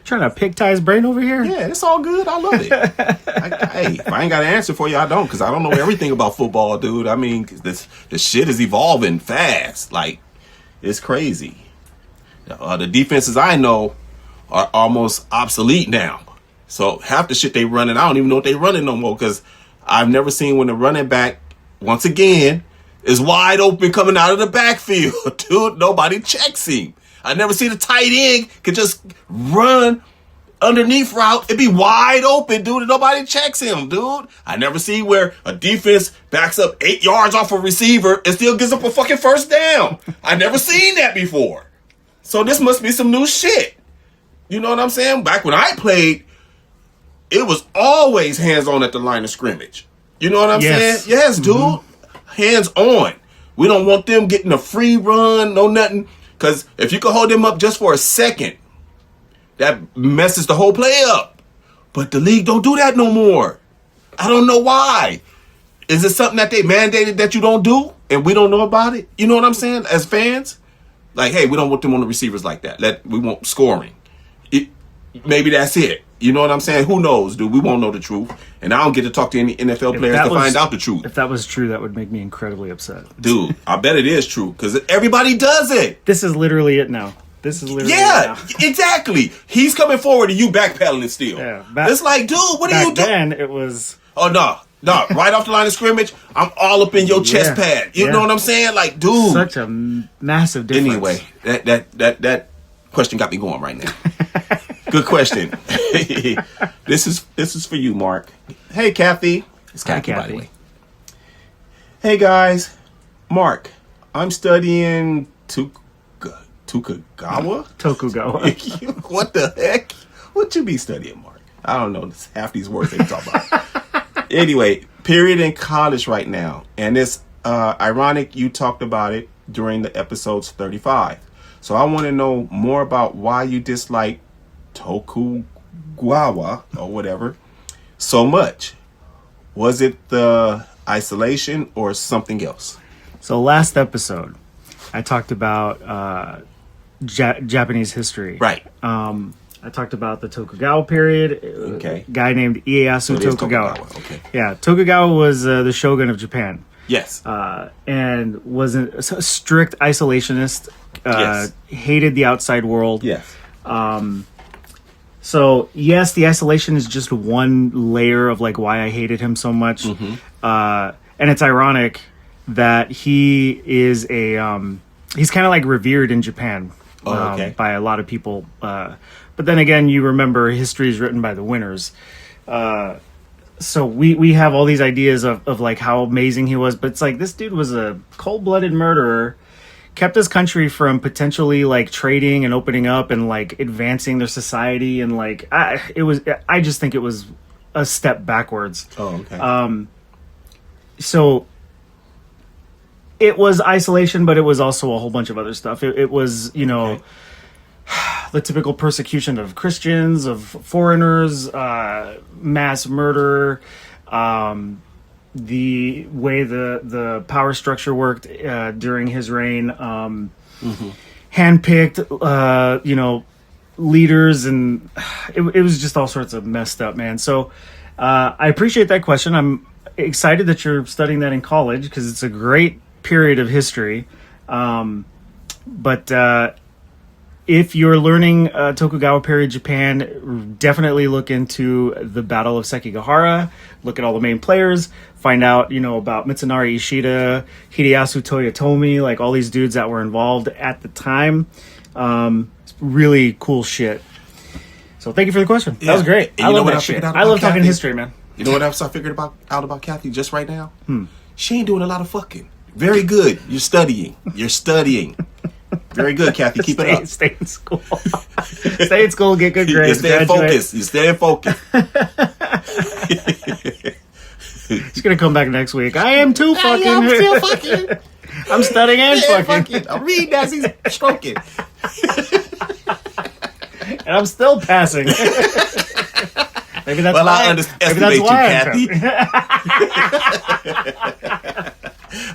D: Trying to pick Ty's brain over here?
B: Yeah, it's all good. I love it. Hey, if I ain't got an answer for you, I don't, because I don't know everything about football, dude. I mean, this shit is evolving fast. Like, it's crazy. The defenses I know are almost obsolete now. So half the shit they running, I don't even know what they running no more, because I've never seen when the running back, once again, is wide open coming out of the backfield. Dude, nobody checks him. I never see the tight end could just run underneath route and be wide open, dude, and nobody checks him, dude. I never see where a defense backs up 8 yards off a receiver and still gives up a fucking first down. I never seen that before. So this must be some new shit. You know what I'm saying? Back when I played, it was always hands-on at the line of scrimmage. You know what I'm saying? Yes, dude. Hands-on. We don't want them getting a free run, no nothing. Because if you can hold them up just for a second, that messes the whole play up. But the league don't do that no more. I don't know why. Is it something that they mandated that you don't do and we don't know about it? You know what I'm saying? As fans? Like, hey, we don't want them on the receivers like that. We want scoring. Maybe that's it. You know what I'm saying? Who knows, dude? We won't know the truth. And I don't get to talk to any NFL players to find out the truth.
D: If that was true, that would make me incredibly upset.
B: Dude, I bet it is true because everybody does it.
D: This is literally it now.
B: Exactly. He's coming forward and you backpedaling still. Yeah, it's like, dude, what are you doing?
D: Then it was...
B: Oh, no. Right off the line of scrimmage, I'm all up in your chest pad. You know what I'm saying? Like, dude.
D: Such a massive difference.
B: Anyway, that question got me going right now. Good question. This is for you, Mark. Hey, Kathy. It's Kathy, by the way. Hey, guys. Mark, I'm studying Tokugawa? What the heck? What you be studying, Mark? I don't know. Half these words they talk about. Anyway, period in college right now. And it's ironic you talked about it during the episodes 35. So I want to know more about why you dislike Tokugawa or whatever so much? Was it the isolation or something else?
D: So last episode, I talked about Japanese history.
B: Right.
D: I talked about the Tokugawa period.
B: Okay.
D: A guy named Ieyasu
B: it is
D: Tokugawa.
B: Okay.
D: Yeah, Tokugawa was the shogun of Japan.
B: Yes.
D: And was a strict isolationist.
B: Yes.
D: Hated the outside world.
B: Yes.
D: So yes, the isolation is just one layer of like why I hated him so much.
B: Mm-hmm.
D: And it's ironic that he is he's kind of like revered in Japan by a lot of people. But then again, you remember history is written by the winners. So we have all these ideas of like how amazing he was, but it's like this dude was a cold-blooded murderer, kept his country from potentially like trading and opening up and like advancing their society, and like I just think it was a step backwards.
B: Oh, okay.
D: So it was isolation, but it was also a whole bunch of other stuff. It was,
B: Okay.
D: The typical persecution of Christians, of foreigners, mass murder, the way the power structure worked during his reign, handpicked, leaders, and it was just all sorts of messed up, man. So I appreciate that question. I'm excited that you're studying that in college because it's a great period of history. But if you're learning Tokugawa period Japan, definitely look into the Battle of Sekigahara. Look at all the main players. Find out, about Mitsunari Ishida, Hideyasu Toyotomi, like all these dudes that were involved at the time. It's really cool shit. So thank you for the question. That was great.
B: And
D: I love
B: what
D: that
B: figured
D: shit.
B: out
D: I love
B: about
D: talking
B: Kathy?
D: history, man.
B: You know what else I figured out about Kathy just right now? She ain't doing a lot of fucking. Very good. You're studying. Very good, Kathy. Keep it up.
D: Stay in school. Stay in school, get good grades.
B: You stay in focus.
D: She's going to come back next week. I am too fucking.
B: I'm still fucking.
D: I'm studying and fucking.
B: I'm reading as he's stroking.
D: And I'm still passing. Maybe that's why.
B: I underestimate you, Kathy.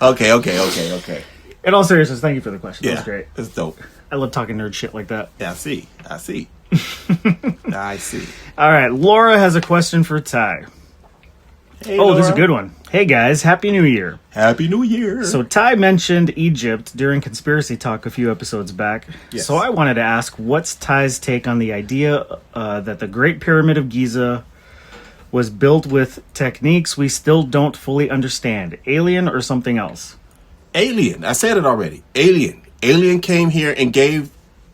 B: Okay.
D: In all seriousness, thank you for the question.
B: Yeah,
D: That was great.
B: It's dope.
D: I love talking nerd shit like that.
B: Yeah, I see. I see.
D: All right, Laura has a question for Ty.
B: Hey,
D: This is a
B: Laura.
D: good one. Hey guys, Happy New Year.
B: Happy New Year.
D: So Ty mentioned Egypt during Conspiracy Talk a few episodes back.
B: Yes.
D: So I wanted to ask, what's Ty's take on the idea that the Great Pyramid of Giza was built with techniques we still don't fully understand? Alien or something else?
B: Alien. I said it already. Alien came here and gave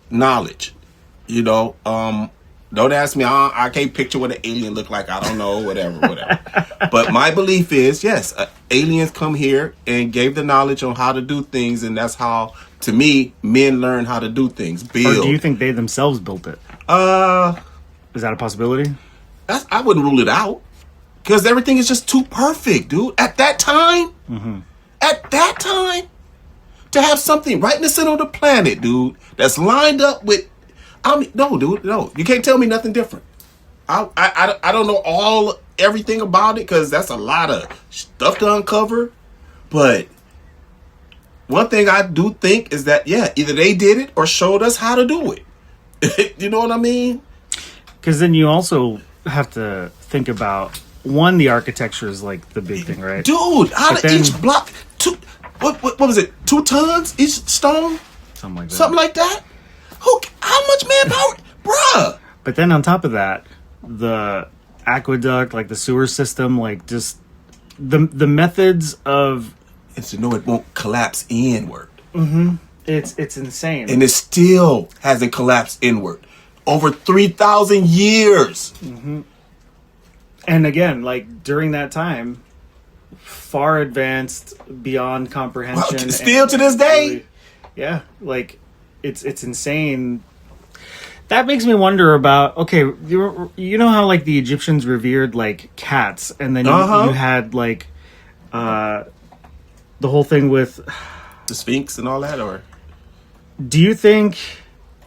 B: knowledge. Don't ask me. I can't picture what an alien looked like. I don't know. Whatever. But my belief is, yes, aliens come here and gave the knowledge on how to do things, and that's how, to me, men learn how to do things. Build.
D: Or do you think they themselves built it? Is that a possibility?
B: I wouldn't rule it out, because everything is just too perfect, dude. At that time, to have something right in the center of the planet, dude, that's lined up with, no, dude, no, you can't tell me nothing different. I don't know everything about it, because that's a lot of stuff to uncover. But one thing I do think is that, yeah, either they did it or showed us how to do it. You know what I mean?
D: Because then you also have to think about, one, the architecture is like the big thing, right?
B: Dude, how
D: But
B: did
D: then-
B: each block, what was it, 2 tons each stone?
D: Something like that.
B: Something like that? How much manpower? Bruh.
D: But then on top of that, the aqueduct, like the sewer system, like just the methods of
B: And to know it won't collapse inward.
D: it's insane.
B: And it still hasn't collapsed inward. Over 3,000 years.
D: And again, like during that time, far advanced beyond comprehension.
B: Still to this day.
D: Yeah, like it's insane. That makes me wonder about, okay, you know how like the Egyptians revered like cats, and then you had like the whole thing with,
B: The Sphinx and all that, or?
D: do you think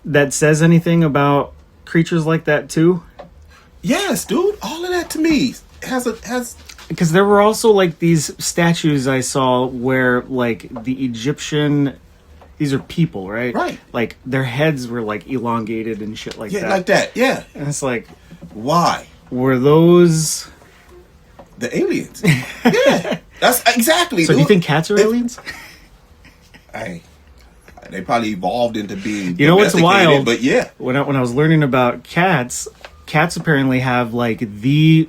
D: that says anything about creatures like that too?
B: Yes, dude. All of that to me has.
D: Because there were also like these statues I saw where like the Egyptian, these are people, right?
B: Right.
D: Like their heads were like elongated and shit like
B: Yeah,
D: that.
B: like that. Yeah.
D: And it's like,
B: Why?
D: were those?
B: The aliens. Yeah. That's exactly.
D: So
B: dude.
D: do you think cats are aliens?
B: Hey, they probably evolved into being.
D: You know what's
B: domesticated,
D: wild?
B: But yeah.
D: When I was learning about cats apparently have like the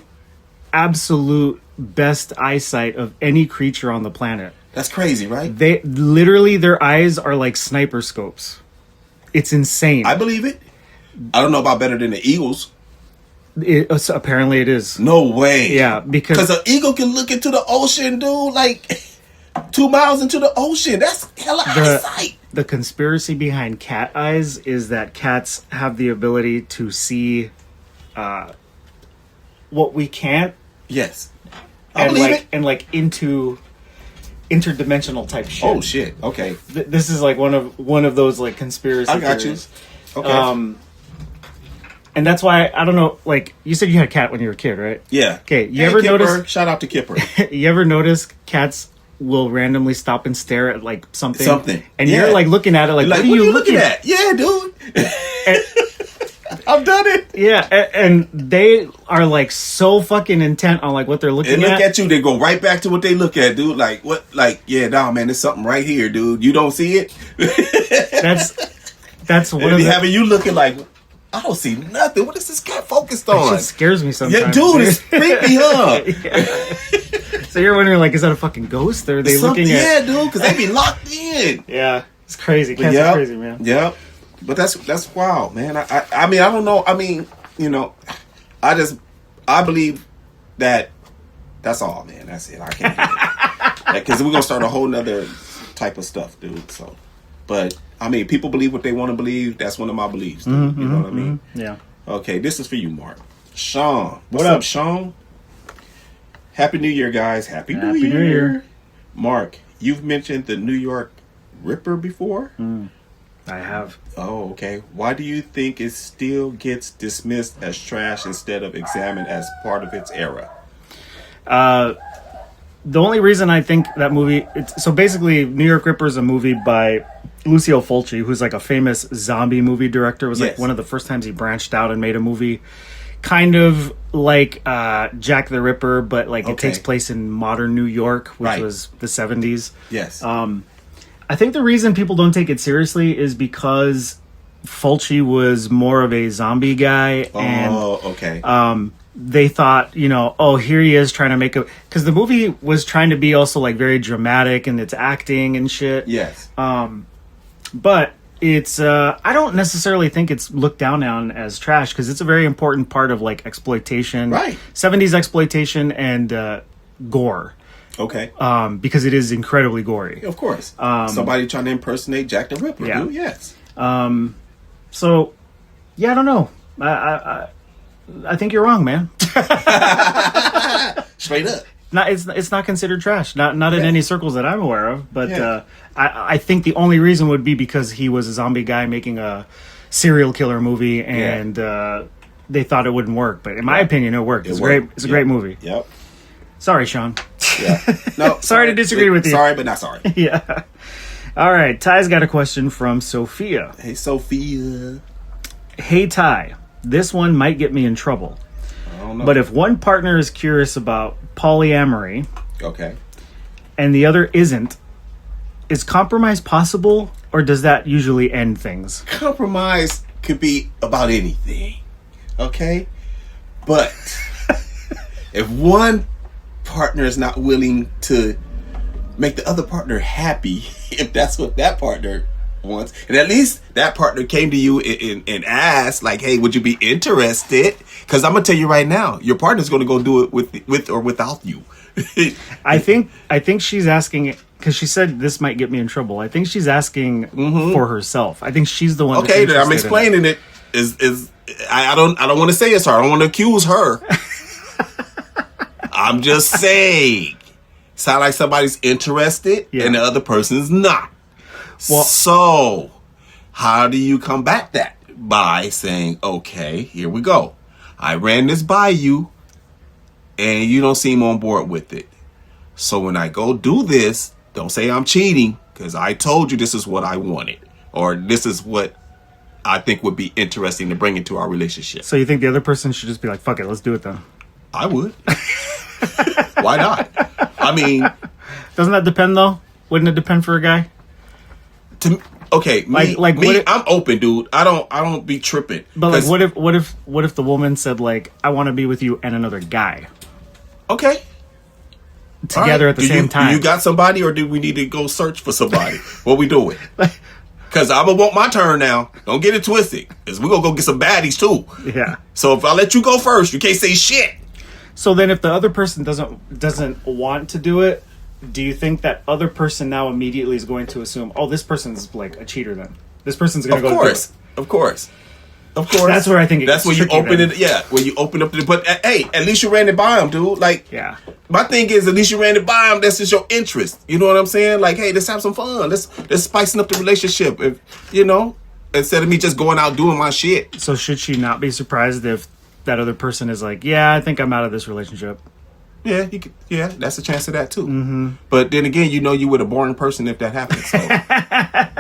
D: absolute best eyesight of any creature on the planet.
B: That's crazy, right?
D: They literally, their eyes are like sniper scopes. It's insane.
B: I believe it. I don't know about better than the eagles.
D: Apparently it is.
B: No way.
D: Yeah, because
B: an eagle can look into the ocean, dude, like 2 miles into the ocean. That's hella eyesight.
D: The conspiracy behind cat eyes is that cats have the ability to see what we can't.
B: Yes. I believe it.
D: And like into interdimensional type shit.
B: Oh shit. Okay.
D: This is like one of those like conspiracy
B: I got
D: theories.
B: you. Okay.
D: And that's why I don't know. Like you said, you had a cat when you were a kid, right?
B: Yeah.
D: Okay. You ever
B: Kipper.
D: notice?
B: Shout out to Kipper.
D: You ever notice cats will randomly stop and stare at like something? And
B: Yeah.
D: you're like looking at it like,
B: Like,
D: what are you looking at?
B: Yeah, dude. I've done it.
D: Yeah, and they are like so fucking intent on like what they're looking
B: They look
D: at.
B: at you, they go right back to what they look at, dude. Like what? Like yeah, nah, man, there's something right here, dude. You don't see it.
D: That's one
B: They
D: of
B: be
D: the.
B: having you looking like I don't see nothing. What is this cat focused
D: That
B: on?
D: shit scares me sometimes.
B: Yeah, dude, it's creepy, huh?
D: Yeah. So you're wondering like, is that a fucking ghost? Or are they looking at?
B: Yeah, dude, because they be locked in.
D: Yeah, it's crazy. Cats are crazy, man.
B: Yeah, but that's wild, man. I mean, I don't know. I mean, you know, I believe that that's all, man. That's it. I can't because we're gonna start a whole nother type of stuff, dude. So, but I mean, people believe what they want to believe. That's one of my beliefs, dude. You know what I mean?
D: Yeah.
B: Okay, this is for you, Mark. Sean, what's up, Sean? Happy New Year, guys. Happy New Year. Mark, you've mentioned the New York Ripper before?
D: I have.
B: Oh, okay. Why do you think it still gets dismissed as trash instead of examined as part of its era?
D: The only reason I think that movie... So basically, New York Ripper is a movie by Lucio Fulci, who's like a famous zombie movie director. It was like one of the first times he branched out and made a movie kind of like Jack the Ripper, but like it takes place in modern New York, which was the 70s.
B: Yes.
D: I think the reason people don't take it seriously is because Fulci was more of a zombie guy. And, they thought, you know, oh, here he is trying to make a... Because the movie was trying to be also like very dramatic in its acting and shit.
B: Yes.
D: But it's... I don't necessarily think it's looked down on as trash because it's a very important part of like exploitation.
B: Right.
D: 70s exploitation and gore.
B: Okay.
D: Because it is incredibly gory.
B: Of course. Somebody trying to impersonate Jack the Ripper, dude. Yes.
D: So, yeah, I don't know. I think you're wrong, man.
B: Straight up.
D: It's not considered trash. Not in any circles that I'm aware of. But I think the only reason would be because he was a zombie guy making a serial killer movie, and they thought it wouldn't work. But in my opinion, it worked. It's great. It's a great movie.
B: Yep.
D: Sorry, Sean.
B: Yeah. No.
D: Sorry to disagree with you.
B: Sorry, but not sorry.
D: Yeah. All right. Ty's got a question from Sophia.
B: Hey, Sophia.
D: Hey, Ty. This one might get me in trouble.
B: I don't know.
D: But if one partner is curious about polyamory,
B: okay,
D: and the other isn't, is compromise possible, or does that usually end things?
B: Compromise could be about anything, okay? But if one partner is not willing to make the other partner happy, if that's what that partner wants, and at least that partner came to you and asked, like, hey, would you be interested? Because I'm gonna tell you right now, your partner's gonna go do it with or without you.
D: I think she's asking because she said this might get me in trouble. I think she's asking for herself. I think she's the one.
B: Okay, I'm explaining it. I don't want to say it's her. I don't want to accuse her. I'm just saying, sound like somebody's interested and the other person's not. Well, so how do you combat that? By saying, okay, here we go. I ran this by you. and you don't seem on board with it. So when I go do this, don't say I'm cheating, because I told you this is what I wanted, or this is what I think would be interesting to bring into our relationship.
D: So you think the other person should just be like, fuck it, let's do it then?
B: I would. Why not? I mean,
D: doesn't that depend though? Wouldn't it depend for a guy?
B: Okay, me, I'm open, dude. I don't be tripping.
D: But like, what if the woman said like, I want to be with you and another guy?
B: Okay.
D: Together at the same time.
B: Do you got somebody, or do we need to go search for somebody? What we doing? Because I'm going to want my turn now. Don't get it twisted. Because we're going to go get some baddies too.
D: Yeah.
B: So if I let you go first, you can't say shit.
D: So then if the other person doesn't want to do it, do you think that other person now immediately is going to assume, oh, this person's like a cheater then? This person's going to go do it.
B: Of course.
D: That's where I think
B: that's where you open it. Yeah, where you open up but hey, at least you ran it by him, dude. Like,
D: yeah.
B: My thing is, at least you ran it by him. That's just your interest. You know what I'm saying? Like, hey, let's have some fun. Let's spicing up the relationship. If instead of me just going out doing my shit.
D: So should she not be surprised if that other person is like, yeah, I think I'm out of this relationship?
B: Yeah, that's a chance of that too.
D: Mm-hmm.
B: But then again, you with a boring person if that happens. So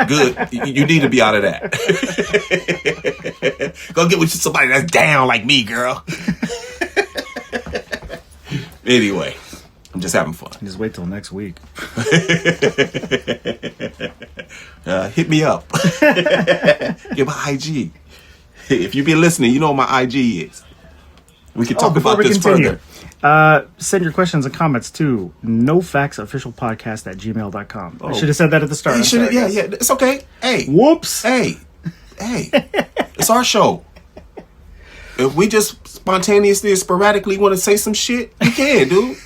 B: good, you need to be out of that. Go get with somebody that's down like me, girl. Anyway, I'm just having fun.
D: Just wait till next week.
B: Hit me up. Get my IG. If you've been listening, you know what my IG is. We can talk about this further.
D: Send your questions and comments to nofactsofficialpodcast@gmail.com. I should have said that at the start.
B: Yeah, it's okay. Hey.
D: Whoops.
B: Hey. It's our show. If we just spontaneously and sporadically want to say some shit, you can, dude.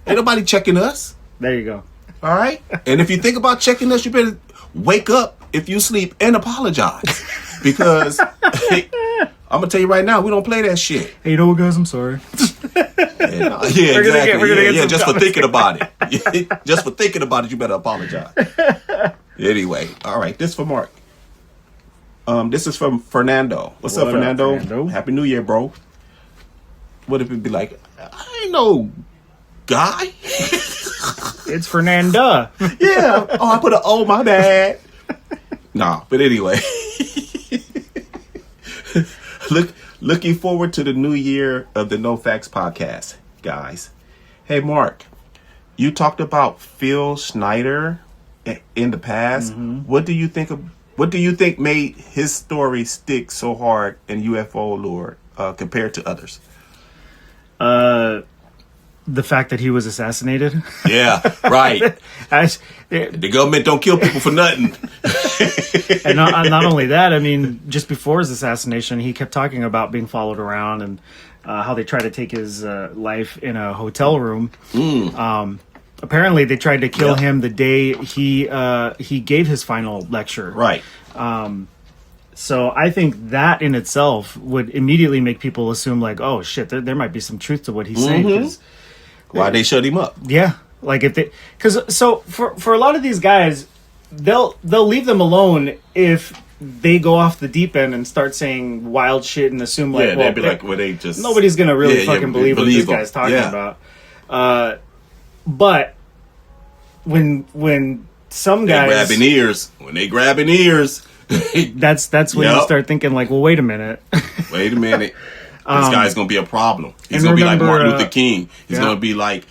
B: Ain't nobody checking us.
D: There you go.
B: All right? And if you think about checking us, you better wake up if you sleep and apologize. Because I'm going to tell you right now, we don't play that shit.
D: Hey, you know what, guys? I'm sorry.
B: Yeah, exactly. Just for thinking about it. Just for thinking about it, you better apologize. Anyway, all right. This for Mark. This is from Fernando. What's up, Fernando? Happy New Year, bro. What if it be like, I ain't no guy.
D: It's Fernanda.
B: Yeah. Oh, I put an O, my bad. Nah, but anyway. Looking forward to the new year of the No Facts podcast, guys. Hey, Mark, you talked about Phil Schneider in the past. Mm-hmm. What do you think made his story stick so hard in UFO Allure compared to others?
D: The fact that he was assassinated.
B: Yeah, right. The government don't kill people for nothing.
D: And not only that, I mean, just before his assassination, he kept talking about being followed around and how they tried to take his life in a hotel room. Apparently, they tried to kill him the day he gave his final lecture.
B: Right.
D: So I think that in itself would immediately make people assume, like, oh shit, there might be some truth to what he's saying.
B: Why they shut him up?
D: Yeah, like for a lot of these guys, they'll leave them alone if they go off the deep end and start saying wild shit and assume like,
B: they'd be like, well, they just
D: nobody's gonna really fucking believe what this guy's talking about. But when some guys
B: when they grabbing ears,
D: that's when you start thinking like, well, wait a minute.
B: This guy's gonna be a problem. He's gonna be like Martin Luther King. He's gonna be like,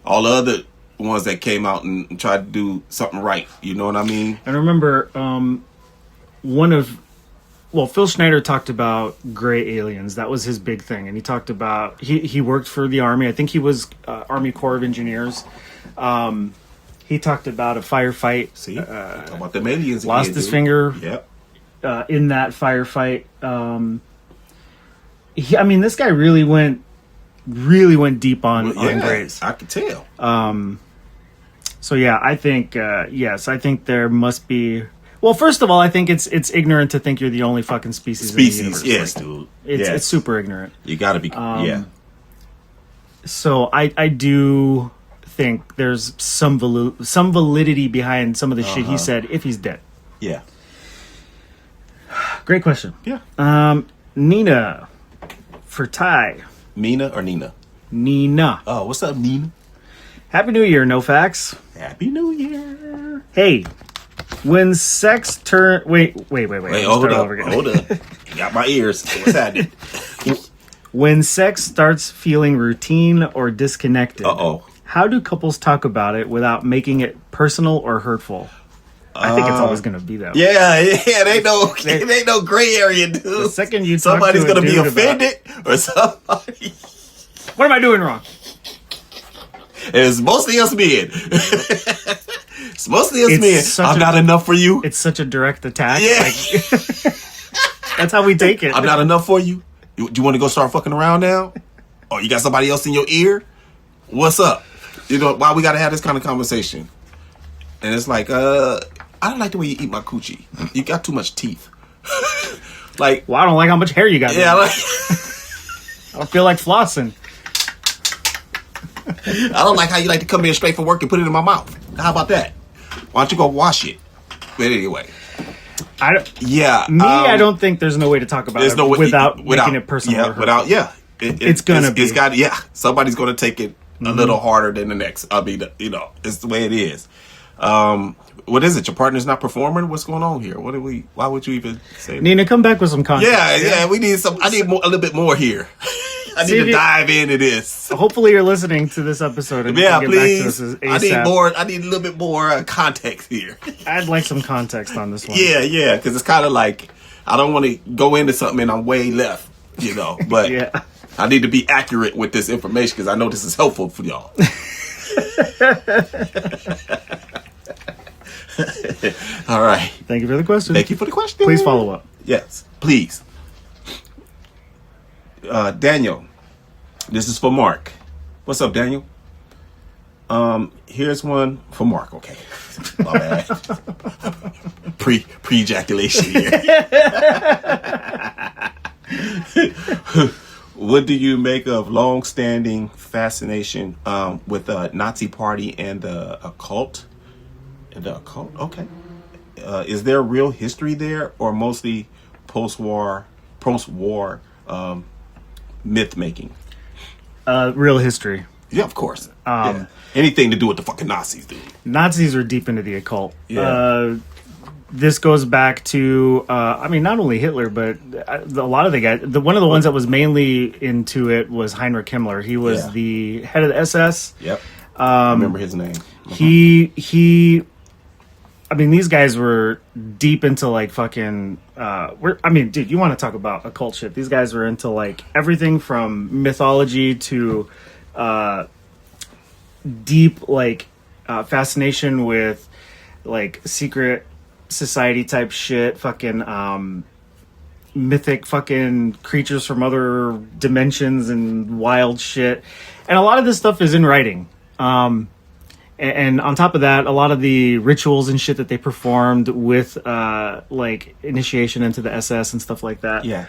B: all the other ones that came out and tried to do something right. You know what I mean?
D: And remember, Phil Schneider talked about gray aliens. That was his big thing. And he talked about, he worked for the Army. I think he was Army Corps of Engineers. He talked about a firefight.
B: See, about the aliens.
D: Lost his finger.
B: Yep.
D: In that firefight. This guy really went deep on grays.
B: I could tell.
D: So yeah, I think yes, I think there must be. Well, first of all, I think it's ignorant to think you're the only fucking species in the universe.
B: Yes, dude.
D: It's super ignorant.
B: You got to be. Yeah.
D: So I do think there's some validity behind some of the shit he said if he's dead.
B: Yeah.
D: Great question.
B: Yeah.
D: Nina, for Ty,
B: Mina or Nina?
D: Nina.
B: Oh, what's up, Nina?
D: Happy New Year, no facts.
B: Happy New Year.
D: Hey, when sex turn... Wait.
B: Hold up. You got my ears. What's happening?
D: When sex starts feeling routine or disconnected, how do couples talk about it without making it personal or hurtful? I think it's always going to be that way.
B: Yeah. They ain't no gray area, dude.
D: The second you talk
B: somebody's
D: to a
B: gonna be
D: dude
B: offended, or somebody.
D: What am I doing wrong?
B: It's mostly us men. It's mostly us men. I'm not enough for you.
D: It's such a direct attack.
B: Yeah.
D: That's how we take it.
B: I'm not enough for you. Do you want to go start fucking around now? Or you got somebody else in your ear? What's up? You know, why we got to have this kind of conversation? And it's like, I don't like the way you eat my coochie. You got too much teeth. Like,
D: well, I don't like how much hair you got.
B: Yeah,
D: I don't feel like flossing.
B: I don't like how you like to come in straight from work and put it in my mouth. How about that? Why don't you go wash it? But anyway.
D: I don't think there's no way to talk about it without making it personal.
B: It's gonna be. It's got. Yeah, somebody's gonna take it a little harder than the next. I mean, it's the way it is. What is it? Your partner's not performing? What's going on here? Why would you even say that?
D: Nina, come back with some content.
B: Yeah. We need some. I need a little bit more here. I need to dive into this.
D: Hopefully, you're listening to this episode and
B: please.
D: Get back to us ASAP.
B: I need more. I need a little bit more context here.
D: I'd like some context on this one.
B: Yeah, because it's kind of like I don't want to go into something and I'm way left, But
D: yeah.
B: I need to be accurate with this information because I know this is helpful for y'all. All right.
D: Thank you for the question.
B: Please
D: follow up.
B: Yes, please. Daniel, this is for Mark. What's up, Daniel? Here's one for Mark. Okay, my bad. Pre-ejaculation here. What do you make of long-standing fascination with the Nazi Party and the occult? Okay. Is there real history there, or mostly post-war myth making?
D: Real history.
B: Yeah, of course. Anything to do with the fucking Nazis, dude.
D: Nazis are deep into the occult.
B: Yeah.
D: This goes back to, not only Hitler, but a lot of the guys. One of the ones that was mainly into it was Heinrich Himmler. He was the head of the SS.
B: Yep. I remember his name.
D: These guys were deep into like fucking. Dude, you want to talk about occult shit? These guys were into like everything from mythology to deep like fascination with like secret society type shit. Fucking mythic fucking creatures from other dimensions and wild shit. And a lot of this stuff is in writing. And on top of that, a lot of the rituals and shit that they performed with, like, initiation into the SS and stuff like that.
B: Yeah.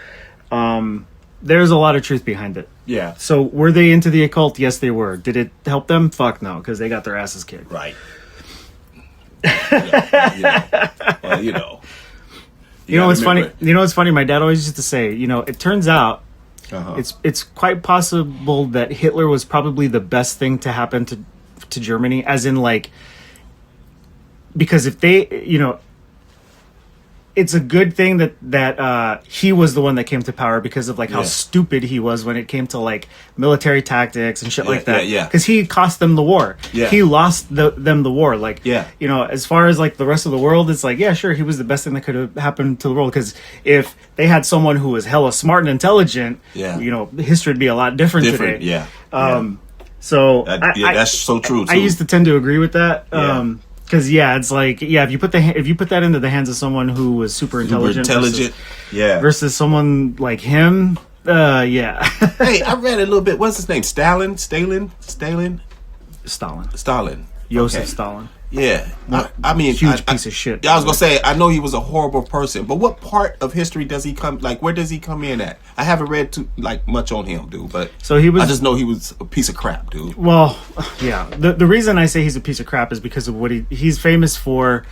D: There's a lot of truth behind it.
B: Yeah.
D: So, were they into the occult? Yes, they were. Did it help them? Fuck no, because they got their asses kicked.
B: Right.
D: You know what's funny? You know what's funny? My dad always used to say, it turns out it's quite possible that Hitler was probably the best thing to happen to Germany, as in like, because if they, it's a good thing that he was the one that came to power because of like how stupid he was when it came to like military tactics and shit like that.
B: Yeah.
D: Because he cost them the war.
B: Yeah.
D: He lost them the war. Like, as far as like the rest of the world, it's like, yeah, sure, he was the best thing that could have happened to the world. Because if they had someone who was hella smart and intelligent, history would be a lot different today.
B: Yeah.
D: So
B: that's so true. Too.
D: I used to tend to agree with that. Because it's like if you put that into the hands of someone who was super intelligent versus someone like him, Hey,
B: I read a little bit. What's his name? Stalin.
D: Stalin.
B: Stalin.
D: Joseph
B: Okay.
D: Stalin.
B: Yeah, I mean,
D: huge piece of shit.
B: I was gonna say, I know he was a horrible person, but what part of history does he come? Like, where does he come in at? I haven't read much on him, dude. But
D: so he was.
B: I just know he was a piece of crap, dude.
D: Well, yeah. The reason I say he's a piece of crap is because of what he's famous for.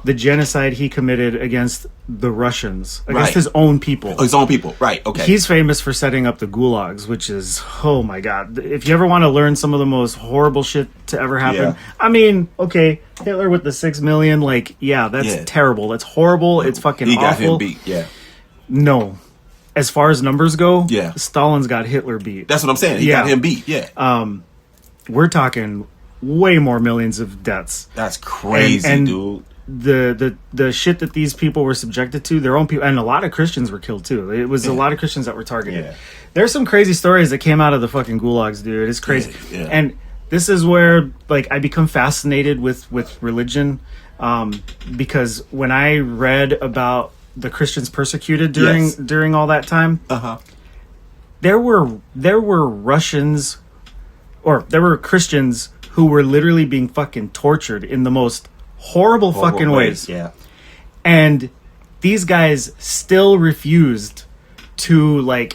D: The genocide he committed against the Russians, against his own people.
B: Oh, his own people, right? Okay.
D: He's famous for setting up the gulags, which is, oh my god! If you ever want to learn some of the most horrible shit to ever happen, I mean, okay. Hitler with the 6 million, like, that's terrible. That's horrible. It's fucking awful. He got him beat, No. As far as numbers go, Stalin's got Hitler beat.
B: That's what I'm saying. He got him beat,
D: We're talking way more millions of deaths.
B: That's crazy, dude.
D: The shit that these people were subjected to, their own people, and a lot of Christians were killed too. It was a lot of Christians that were targeted. Yeah. There's some crazy stories that came out of the fucking gulags, dude. It's crazy. Yeah. And this is where, like, I become fascinated with religion, because when I read about the Christians persecuted during all that time, there were Russians, or there were Christians who were literally being fucking tortured in the most horrible fucking ways.
B: Yeah,
D: and these guys still refused to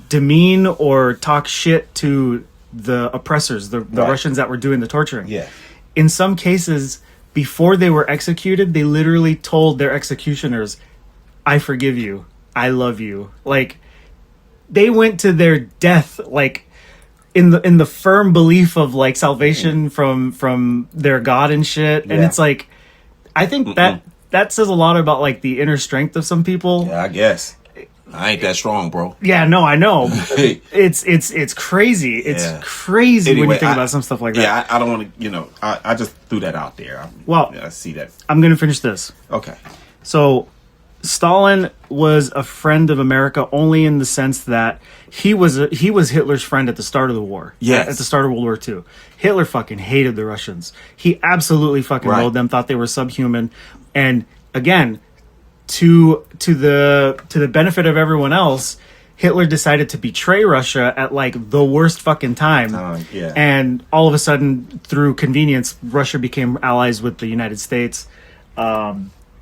D: demean or talk shit to the oppressors, the Russians that were doing the torturing.
B: Yeah.
D: In some cases, before they were executed, they literally told their executioners, "I forgive you. I love you." Like, they went to their death, like, in the firm belief of, like, salvation from their God and shit. And it's like, I think that says a lot about, like, the inner strength of some people.
B: Yeah, I guess. I ain't that strong, bro.
D: Yeah, no, I know. It's crazy. It's crazy anyway, when you think about some stuff like that.
B: Yeah, I don't want to, I just threw that out there. I see that.
D: I'm going to finish this.
B: Okay.
D: So, Stalin was a friend of America only in the sense that he was Hitler's friend at the start of the war.
B: Yes.
D: At the start of World War II. Hitler fucking hated the Russians. He absolutely fucking loathed them, thought they were subhuman. And again, to the benefit of everyone else, Hitler decided to betray Russia at, like, the worst fucking time. And all of a sudden, through convenience, Russia became allies with the United States.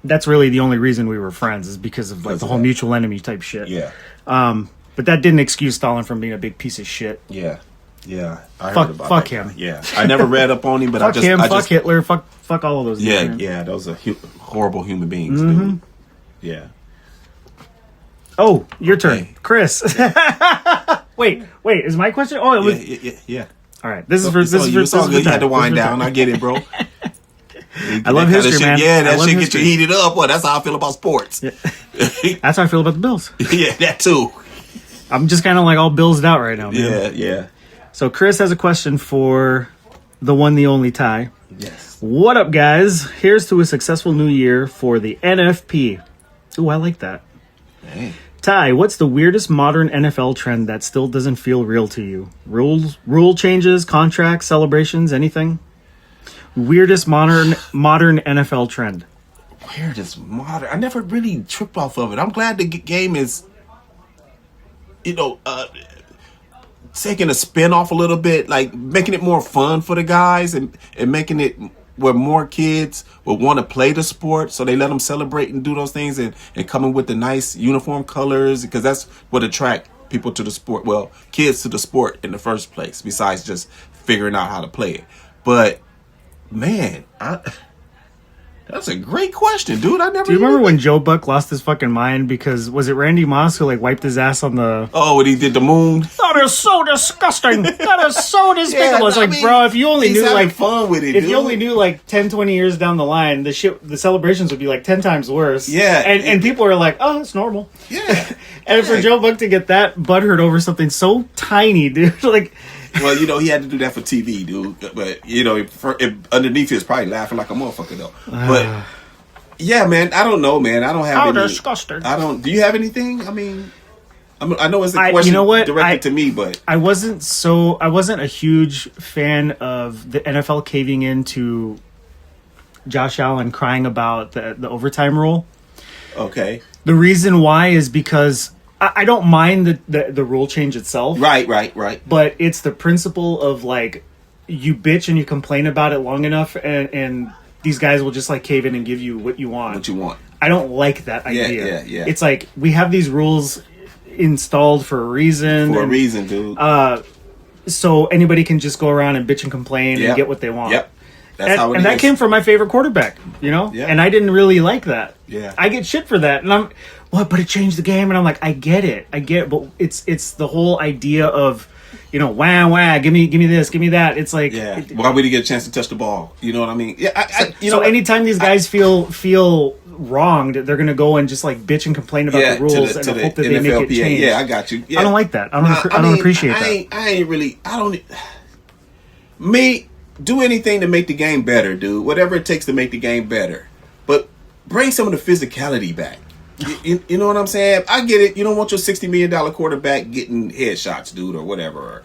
D: That's really the only reason we were friends, is because of, like, the whole mutual enemy type shit.
B: Yeah.
D: But that didn't excuse Stalin from being a big piece of shit.
B: Yeah. Yeah. I
D: heard
B: about
D: fuck
B: that.
D: him.
B: Yeah. I never read up on him, but
D: fuck Hitler, fuck all of those.
B: Yeah, those are horrible human beings, dude. Yeah.
D: Oh, your turn, Chris. wait, is my question? Oh, it was.
B: Yeah.
D: All right, this is for
B: good. You had to wind down. I get it, bro.
D: I love history, man.
B: Yeah, that shit gets you heated up. Well, that's how I feel about sports.
D: Yeah. That's how I feel about the Bills.
B: Yeah, that too.
D: I'm just kind of like all Billsed out right now, man.
B: Yeah.
D: So Chris has a question for the one, the only Ty.
B: Yes.
D: What up, guys? Here's to a successful new year for the NFP. Ooh, I like that.
B: Hey.
D: Ty, what's the weirdest modern NFL trend that still doesn't feel real to you? Rule changes, contracts, celebrations, anything? Weirdest modern NFL trend.
B: Weirdest modern? I never really tripped off of it. I'm glad the game is, taking a spin off a little bit, like making it more fun for the guys and making it where more kids will want to play the sport, so they let them celebrate and do those things and coming with the nice uniform colors, because that's what attract people to the sport. Well, kids to the sport in the first place, besides just figuring out how to play it. But man, that's a great question, dude. I never.
D: Do you remember when Joe Buck lost his fucking mind because was it Randy Moss who like wiped his ass on the?
B: Oh, when he did the moon.
D: That is so disgusting. That is so despicable.
B: Yeah,
D: it's like, bro, if you only knew like
B: fun with it,
D: if
B: dude.
D: you only knew like 10, 20 years down the line, the celebrations would be like 10 times worse.
B: Yeah,
D: and people are like, oh, it's normal.
B: Yeah,
D: and for Joe Buck to get that butthurt over something so tiny, dude, like.
B: Well, he had to do that for TV, dude. But, underneath he was probably laughing like a motherfucker, though. But, yeah, man, I don't know, man. I don't have any.
D: Disgusting.
B: Do you have anything? I mean, I know it's a question directed to me, but.
D: I wasn't a huge fan of the NFL caving into Josh Allen crying about the overtime rule.
B: Okay.
D: The reason why is because I don't mind the rule change itself.
B: Right.
D: But it's the principle of, like, you bitch and you complain about it long enough, and these guys will just like cave in and give you what you want.
B: What you want.
D: I don't like that idea.
B: Yeah.
D: It's like we have these rules installed for a reason.
B: Dude.
D: So anybody can just go around and bitch and complain and get what they want.
B: Yep. That's how it is.
D: And that came from my favorite quarterback, you know?
B: Yeah.
D: And I didn't really like that.
B: Yeah.
D: I get shit for that. And I'm, what, but it changed the game. And I'm like, I get it. But it's the whole idea of, you know, wah, give me this, give me that. It's like,
B: why would he get a chance to touch the ball? You know what I mean? Yeah.
D: So anytime these guys feel wronged, they're gonna go and just like bitch and complain about the rules and hope that they make it change.
B: Yeah, I got you. Yeah.
D: I don't like that. I don't appreciate that.
B: I ain't really. Do anything to make the game better, dude. Whatever it takes to make the game better, but bring some of the physicality back. You know what I'm saying? I get it. You don't want your $60 million quarterback getting headshots, dude, or whatever, or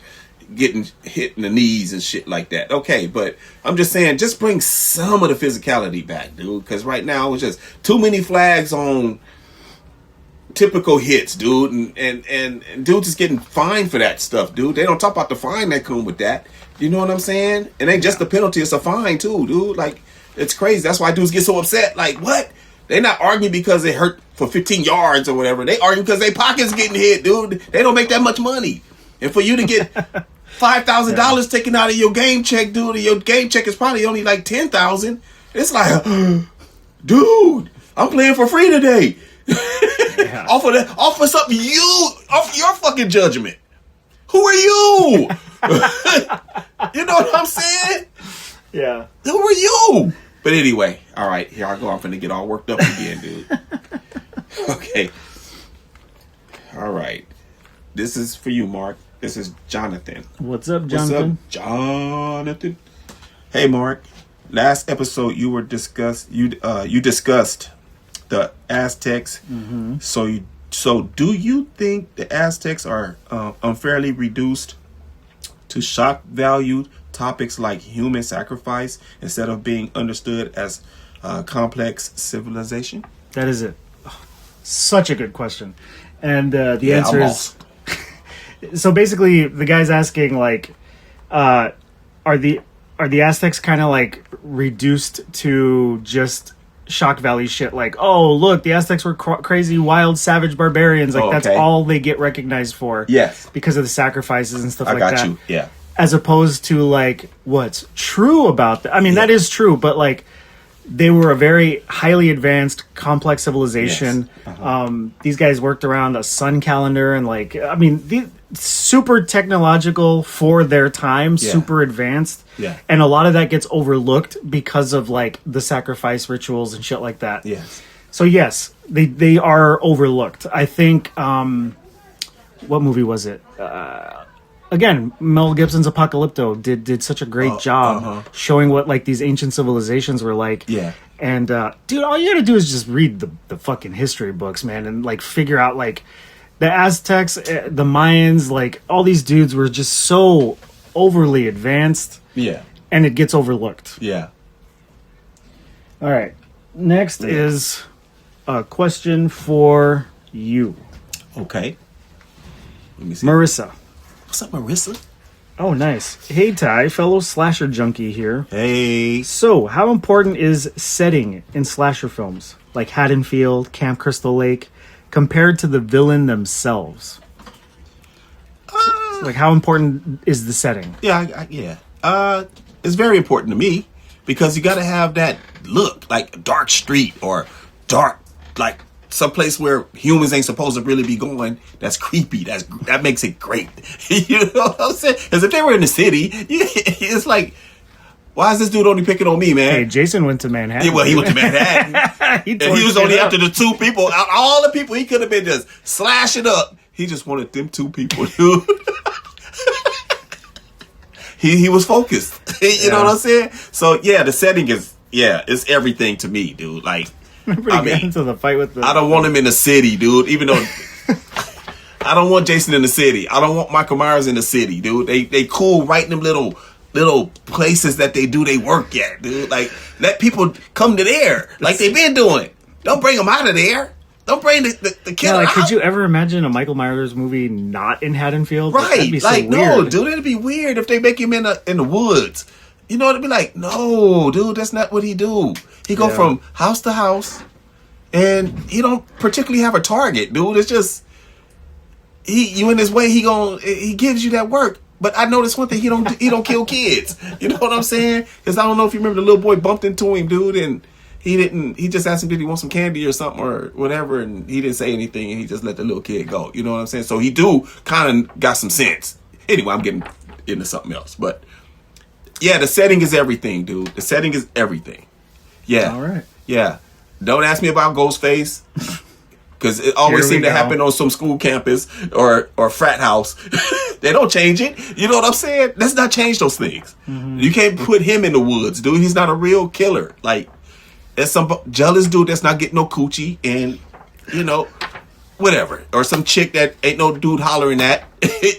B: getting hit in the knees and shit like that. Okay, but I'm just saying, just bring some of the physicality back, dude. Because right now it's just too many flags on typical hits, dude, and dudes is getting fined for that stuff, dude. They don't talk about the fine that come with that. You know what I'm saying? It ain't just a penalty; it's a fine too, dude. Like, it's crazy. That's why dudes get so upset. Like, what? They not arguing because they hurt for 15 yards or whatever. They arguing because their pockets getting hit, dude. They don't make that much money, and for you to get $5,000 taken out of your game check, dude, and your game check is probably only like $10,000. It's like, dude, I'm playing for free today. Yeah. Offer something off your fucking judgment. Who are you? You know what I'm saying?
D: Yeah.
B: Who are you? But anyway, all right, here I go. I'm finna get all worked up again, dude. Okay. All right. This is for you, Mark. This is Jonathan.
D: What's up, Jonathan?
B: Jonathan? Hey, Mark. Last episode you discussed the Aztecs. Mm-hmm. So do you think the Aztecs are unfairly reduced to shock value topics like human sacrifice instead of being understood as complex civilization?
D: That is it. Such a good question. And the answer is... So basically, the guy's asking, like, are the Aztecs kind of, like, reduced to just shock value shit? Like, oh, look, the Aztecs were crazy, wild, savage barbarians. Like, that's all they get recognized for.
B: Yes.
D: Because of the sacrifices and stuff like that.
B: I got you, yeah.
D: As opposed to, like, what's true about that. I mean, that is true, but, like, they were a very highly advanced, complex civilization. Yes. Uh-huh. These guys worked around a sun calendar and, like, I mean, super technological for their time, super advanced.
B: Yeah.
D: And a lot of that gets overlooked because of, like, the sacrifice rituals and shit like that.
B: Yes.
D: So, yes, they are overlooked. I think, what movie was it? Again, Mel Gibson's Apocalypto did such a great job showing what, like, these ancient civilizations were like.
B: Yeah.
D: And, dude, all you gotta do is just read the fucking history books, man, and, like, figure out, like, the Aztecs, the Mayans, like, all these dudes were just so overly advanced.
B: Yeah.
D: And it gets overlooked.
B: Yeah.
D: All right. Next is a question for you.
B: Okay. Let me see.
D: Marissa.
B: What's up, Marissa?
D: Oh, nice. Hey, Ty, fellow slasher junkie here.
B: Hey.
D: So, how important is setting in slasher films, like Haddonfield, Camp Crystal Lake, compared to the villain themselves? Like, how important is the setting?
B: Yeah. It's very important to me because you got to have that look, like a dark street or dark, like someplace where humans ain't supposed to really be going. That's creepy. That makes it great. You know what I'm saying? Because if they were in the city, it's like, why is this dude only picking on me, man?
D: Hey, Jason went to Manhattan.
B: Yeah, well, he went to Manhattan. and he was only after the two people. Out all the people, he could have been just slashing up. He just wanted them two people, dude. He was focused. You know what I'm saying? So, yeah, the setting is, it's everything to me, dude. Like,
D: into the fight with
B: I don't want him in the city, dude. Even though I don't want Jason in the city. I don't want Michael Myers in the city, dude. They cool right in them little places that they do they work at, dude. Like, let people come to there like they've been doing. Don't bring them out of there. Don't bring the killer
D: Yeah, like,
B: out.
D: could you ever imagine a Michael Myers movie not in Haddonfield?
B: Right.
D: That'd be so
B: Like,
D: weird.
B: no, dude, it'd be weird if they make him in the woods. You know, it'd be like, no, dude, that's not what he do. He go from house to house, and he don't particularly have a target, dude. It's just you in his way. He gives you that work. But I noticed one thing: he don't kill kids. You know what I'm saying? Because I don't know if you remember the little boy bumped into him, dude, and he didn't. He just asked him, did he want some candy or something or whatever, and he didn't say anything, and he just let the little kid go. You know what I'm saying? So he do kind of got some sense. Anyway, I'm getting into something else, but yeah, the setting is everything, dude. The setting is everything. Yeah.
D: All right.
B: Yeah. Don't ask me about Ghostface. Because it always seems to happen on some school campus or frat house. They don't change it. You know what I'm saying? Let's not change those things. Mm-hmm. You can't put him in the woods, dude. He's not a real killer. Like, there's some jealous dude that's not getting no coochie and, you know, whatever. Or some chick that ain't no dude hollering at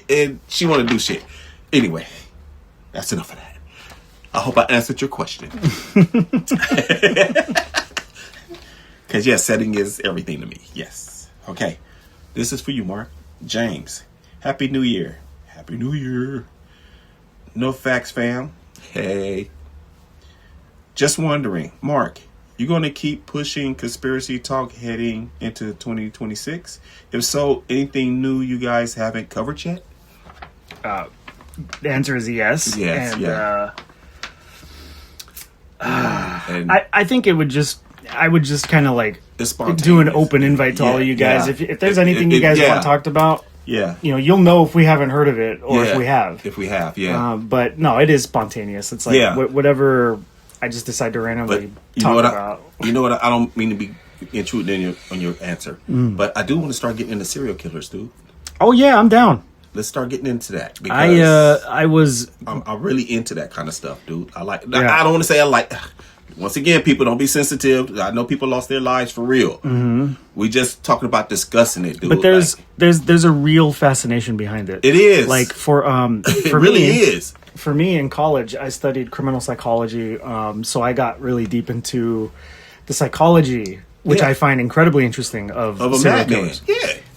B: and she want to do shit. Anyway, that's enough of that. I hope I answered your question. Because, yes, setting is everything to me. Yes. Okay. This is for you, Mark. James. Happy New Year. Happy New Year. No facts, fam. Hey. Just wondering, Mark, you going to keep pushing conspiracy talk heading into 2026? If so, anything new you guys haven't covered yet?
D: The answer is yes.
B: Yes,
D: and,
B: yeah. And
D: I think I would just kind of like
B: it's spontaneous.
D: do an open invite to all of you guys.
B: Yeah.
D: If there's anything you guys want talked about,
B: yeah,
D: you know, you'll know if we haven't heard of it or if we have.
B: If we have, yeah.
D: But no, it is spontaneous. It's like whatever I just decide to randomly talk about.
B: You know what? I don't mean to be intruding on your answer, but I do want to start getting into serial killers, dude.
D: Oh yeah, I'm down.
B: Let's start getting into that because I'm really into that kind of stuff, dude. I like. Yeah. I don't want to say I like. Once again, people, don't be sensitive. I know people lost their lives for real. Mm-hmm. We just talking about discussing it, dude.
D: But there's a real fascination behind it.
B: It is
D: like for
B: it
D: for
B: really
D: me,
B: is.
D: For me in college, I studied criminal psychology, so I got really deep into the psychology, which I find incredibly interesting of
B: a
D: serial
B: madman,
D: killers.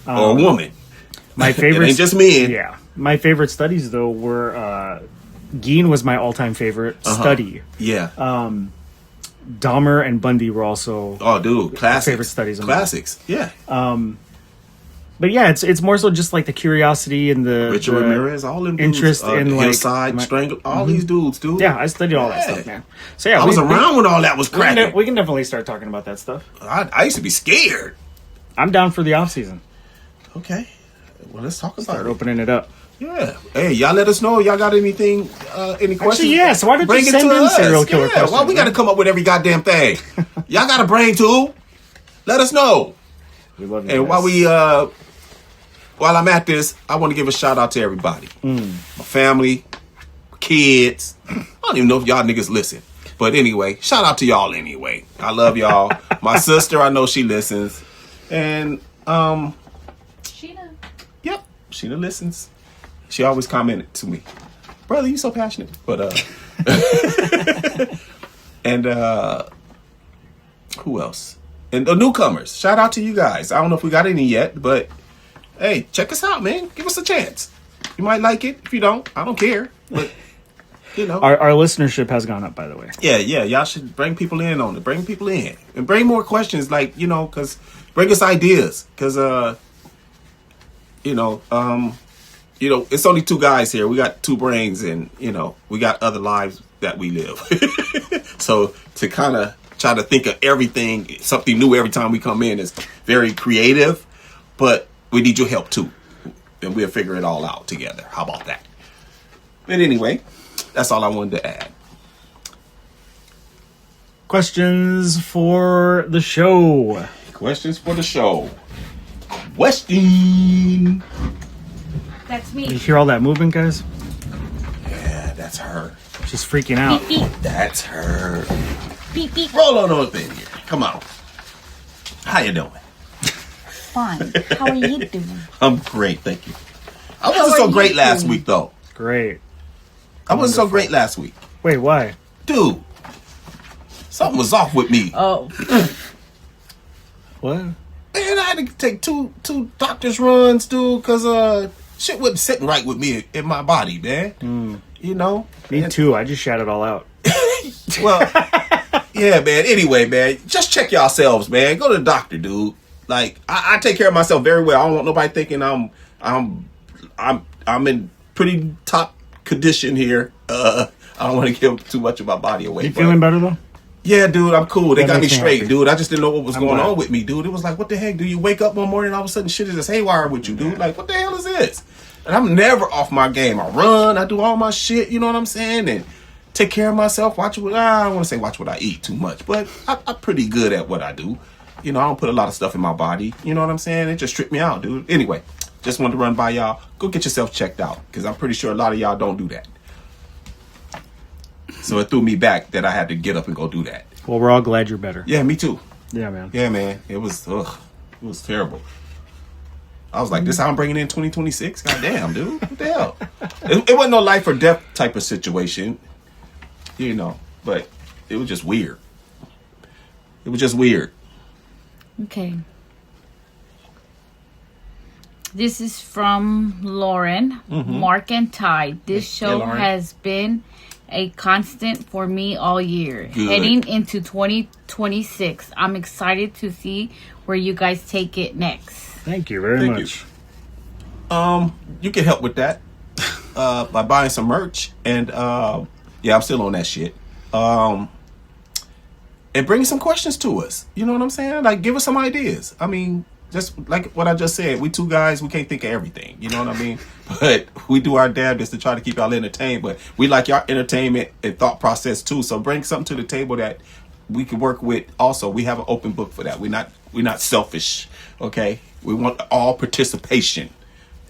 B: Or a woman.
D: My favorite,
B: it ain't just men.
D: Yeah, my favorite studies though were Geen was my all-time favorite study.
B: Yeah.
D: Dahmer and Bundy were also
B: classics.
D: Favorite studies.
B: Classics. Yeah.
D: But yeah, it's more so just like the curiosity and the
B: Richard Ramirez, all them dudes,
D: interest in like
B: Hillside, Strangle, all these dudes, dude.
D: Yeah, I studied all that stuff, man. So yeah,
B: I was around when all that was cracking.
D: We can definitely start talking about that stuff.
B: I used to be scared.
D: I'm down for the off season.
B: Okay, well let's talk about
D: Start opening it up.
B: Yeah. Hey, y'all let us know. Y'all got anything, any questions?
D: Actually, yeah. So why don't you send in serial killer questions?
B: Why we got to come up with every goddamn thing? Y'all got a brain too? Let us know.
D: We love you.
B: And
D: guys.
B: while I'm at this, I want to give a shout out to everybody. My family, kids. I don't even know if y'all niggas listen. But anyway, shout out to y'all anyway. I love y'all. My sister, I know she listens. And,
C: Sheena.
B: Yep, Sheena listens. She always commented to me, brother, you so passionate. But and who else? And the newcomers. Shout out to you guys. I don't know if we got any yet, but hey, check us out, man. Give us a chance. You might like it. If you don't, I don't care. But you know,
D: our listenership has gone up, by the way.
B: Yeah. Y'all should bring people in on it. Bring people in and bring more questions. Like, you know, because bring us ideas. Because you know, it's only two guys here. We got two brains and, you know, we got other lives that we live. So to kind of try to think of everything, something new every time we come in is very creative, but we need your help too. And we'll figure it all out together. How about that? But anyway, that's all I wanted to add.
D: Questions for the show.
B: Questions for the show. Westin.
C: That's me.
D: You hear all that movement, guys?
B: Yeah, that's her.
D: She's freaking out.
C: Beep, beep.
B: That's her.
C: Beep, beep.
B: Roll on over in here. Come on. How you doing?
C: Fine. How are you doing?
B: I'm great, thank you. I wasn't so great last week, though.
D: Great.
B: I wasn't so great last week.
D: Wait, why?
B: Dude, something was off with me.
C: Oh.
D: What?
B: Man, Man, I had to take two doctor's runs, dude, because shit wasn't sitting right with me in my body, man. You know?
D: Me too. I just shat it all out.
B: Well, yeah, man. Anyway, man, just check yourselves, man. Go to the doctor, dude. Like, I take care of myself very well. I don't want nobody thinking I'm in pretty top condition here. I don't want to give too much of my body away.
D: You feeling better though?
B: Yeah, dude, I'm cool. They got me straight,
D: happy.
B: dude. I just didn't know what was going
D: glad.
B: on with me, dude. It was like, what the heck? Do you wake up one morning and all of a sudden shit is just haywire with you, dude? Like, what the hell is this? And I'm never off my game. I run, I do all my shit, you know what I'm saying? And take care of myself. I don't want to say watch what I eat too much, but I'm pretty good at what I do. You know, I don't put a lot of stuff in my body. You know what I'm saying? It just tripped me out, dude. Anyway, just wanted to run by y'all. Go get yourself checked out, because I'm pretty sure a lot of y'all don't do that. So it threw me back that I had to get up and go do that.
D: Well, we're all glad you're better.
B: Yeah, me too.
D: Yeah, man.
B: Yeah, man. It was terrible. I was like, this how I'm bringing in 2026? Goddamn, dude. What the hell? It wasn't no life or death type of situation, you know, but it was just weird. It was just weird.
E: Okay. This is from Lauren, Mark and Ty. This show
B: Lauren.
E: has been a constant for me all year.
B: Good.
E: Heading into 2026, I'm excited to see where you guys take it next.
D: Thank you very
B: Thank
D: much.
B: You can help with that by buying some merch, and yeah, I'm still on that shit. And bring some questions to us. You know what I'm saying? Like, give us some ideas. I mean, just like what I just said, we two guys, we can't think of everything. You know what I mean? But we do our damnedest to try to keep y'all entertained. But we like your entertainment and thought process too. So bring something to the table that we can work with. Also, we have an open book for that. We're not selfish. Okay, we want all participation.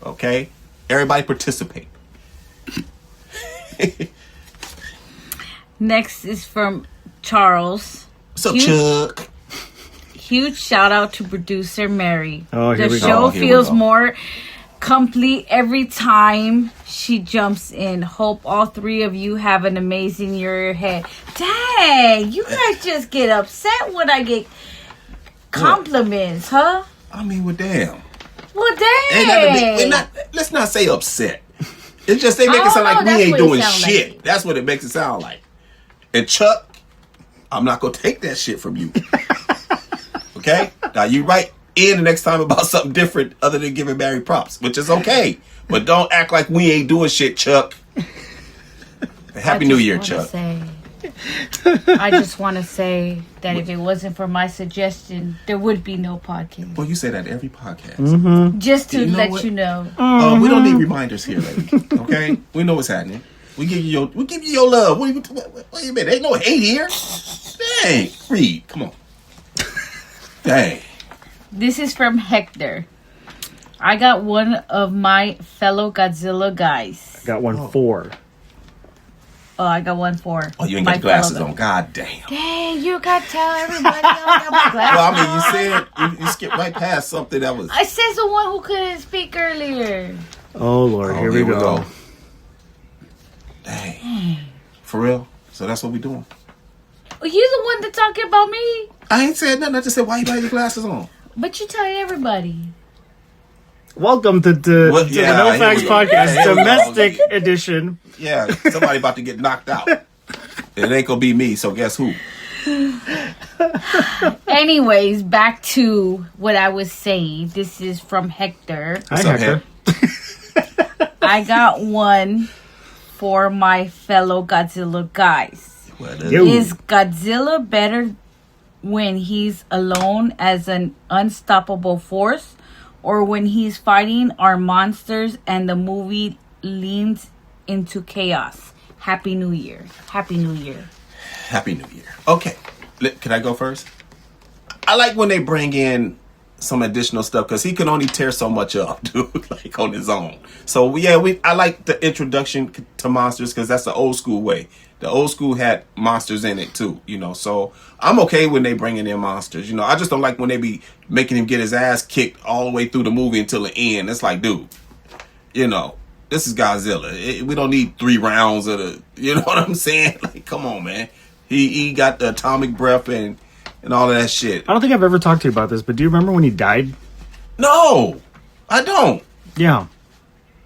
B: Okay, everybody participate.
E: Next is from Charles.
B: What's up, Chuck?
E: Huge shout out to producer Mary.
D: Oh, here
E: the
D: we go.
E: show
B: Oh, here we
E: feels
B: go.
E: more complete every time she jumps in. Hope all three of you have an amazing year ahead. Dang, you guys just get upset when I get compliments, huh?
B: I mean, well, damn.
E: Well,
B: Ain't
E: dang.
B: nothing to let's not say upset. It's just they make it
E: Oh,
B: sound like
E: no,
B: we
E: that's
B: ain't
E: what it
B: doing
E: sound
B: shit.
E: like.
B: That's what it makes it sound like. And Chuck, I'm not gonna take that shit from you. Okay? Now you write in the next time about something different other than giving Mary props, which is okay. But don't act like we ain't doing shit, Chuck. Happy New Year, Chuck.
E: I just want to say that if it wasn't for my suggestion, there would be no podcast.
B: Well, you say that every podcast.
E: Just to
B: You know
E: let
B: what?
E: you know.
B: We don't need reminders here, lady. Okay? We know what's happening. We give you your love. What do you mean? Ain't no hate here. Dang. Read. Come on. Dang.
E: This is from Hector. I got one of my fellow Godzilla guys.
D: Got one for.
E: Oh, I got one for.
B: Oh, you ain't
E: my
B: got your glasses
E: fellow
B: on. God damn.
E: Dang, you got to tell everybody I got my glasses.
B: Well, I mean, you said you skipped right past something that was.
E: I said the one who couldn't speak earlier.
D: Oh, Lord.
B: Oh,
D: here we go.
B: Dang. For real? So that's what we doing?
E: Well, you're the one that's talking about me.
B: I ain't said nothing. I just said, why you got your glasses on?
E: But you tell everybody.
D: Welcome to the
B: Yeah,
D: No
B: here
D: Facts
B: we go.
D: Podcast,
B: Here we go.
D: domestic edition.
B: Yeah, somebody about to get knocked out. It ain't gonna be me, so guess who?
E: Anyways, back to what I was saying. This is from Hector.
D: Hi,
B: What's up,
D: Hector.
E: I got one for my fellow Godzilla guys.
D: Yo.
E: Is Godzilla better when he's alone as an unstoppable force, or when he's fighting our monsters and the movie leans into chaos? Happy New Year. Happy New Year.
B: Happy New Year. Okay, can I go first? I like when they bring in some additional stuff because he can only tear so much up, dude, like on his own. So yeah, I like the introduction to monsters because that's the old school way. The old school had monsters in it too, you know. So I'm okay when they bringing in monsters, you know. I just don't like when they be making him get his ass kicked all the way through the movie until the end. It's like, dude, you know, this is Godzilla. We don't need 3 rounds of the, you know what I'm saying? Like, come on, man. He got the atomic breath and and all of that shit.
D: I don't think I've ever talked to you about this, but do you remember when he died?
B: No, I don't.
D: Yeah.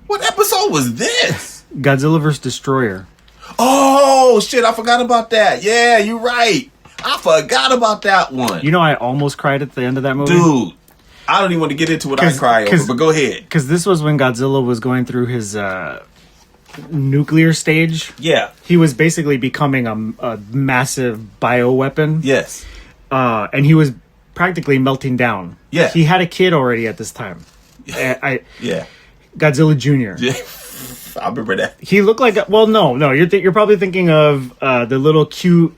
B: What episode was this?
D: Godzilla vs. Destroyer.
B: Oh, shit, I forgot about that. Yeah, you're right. I forgot about that one.
D: You know, I almost cried at the end of that movie.
B: Dude, I don't even want to get into what I cry over, but go ahead.
D: Because this was when Godzilla was going through his nuclear stage.
B: Yeah.
D: He was basically becoming a massive bioweapon.
B: Yes.
D: And he was practically melting down.
B: Yeah.
D: He had a kid already at this time.
B: Yeah.
D: Godzilla Jr.
B: Yeah. I remember that.
D: He looked like... Well, no. You're probably thinking of the little cute...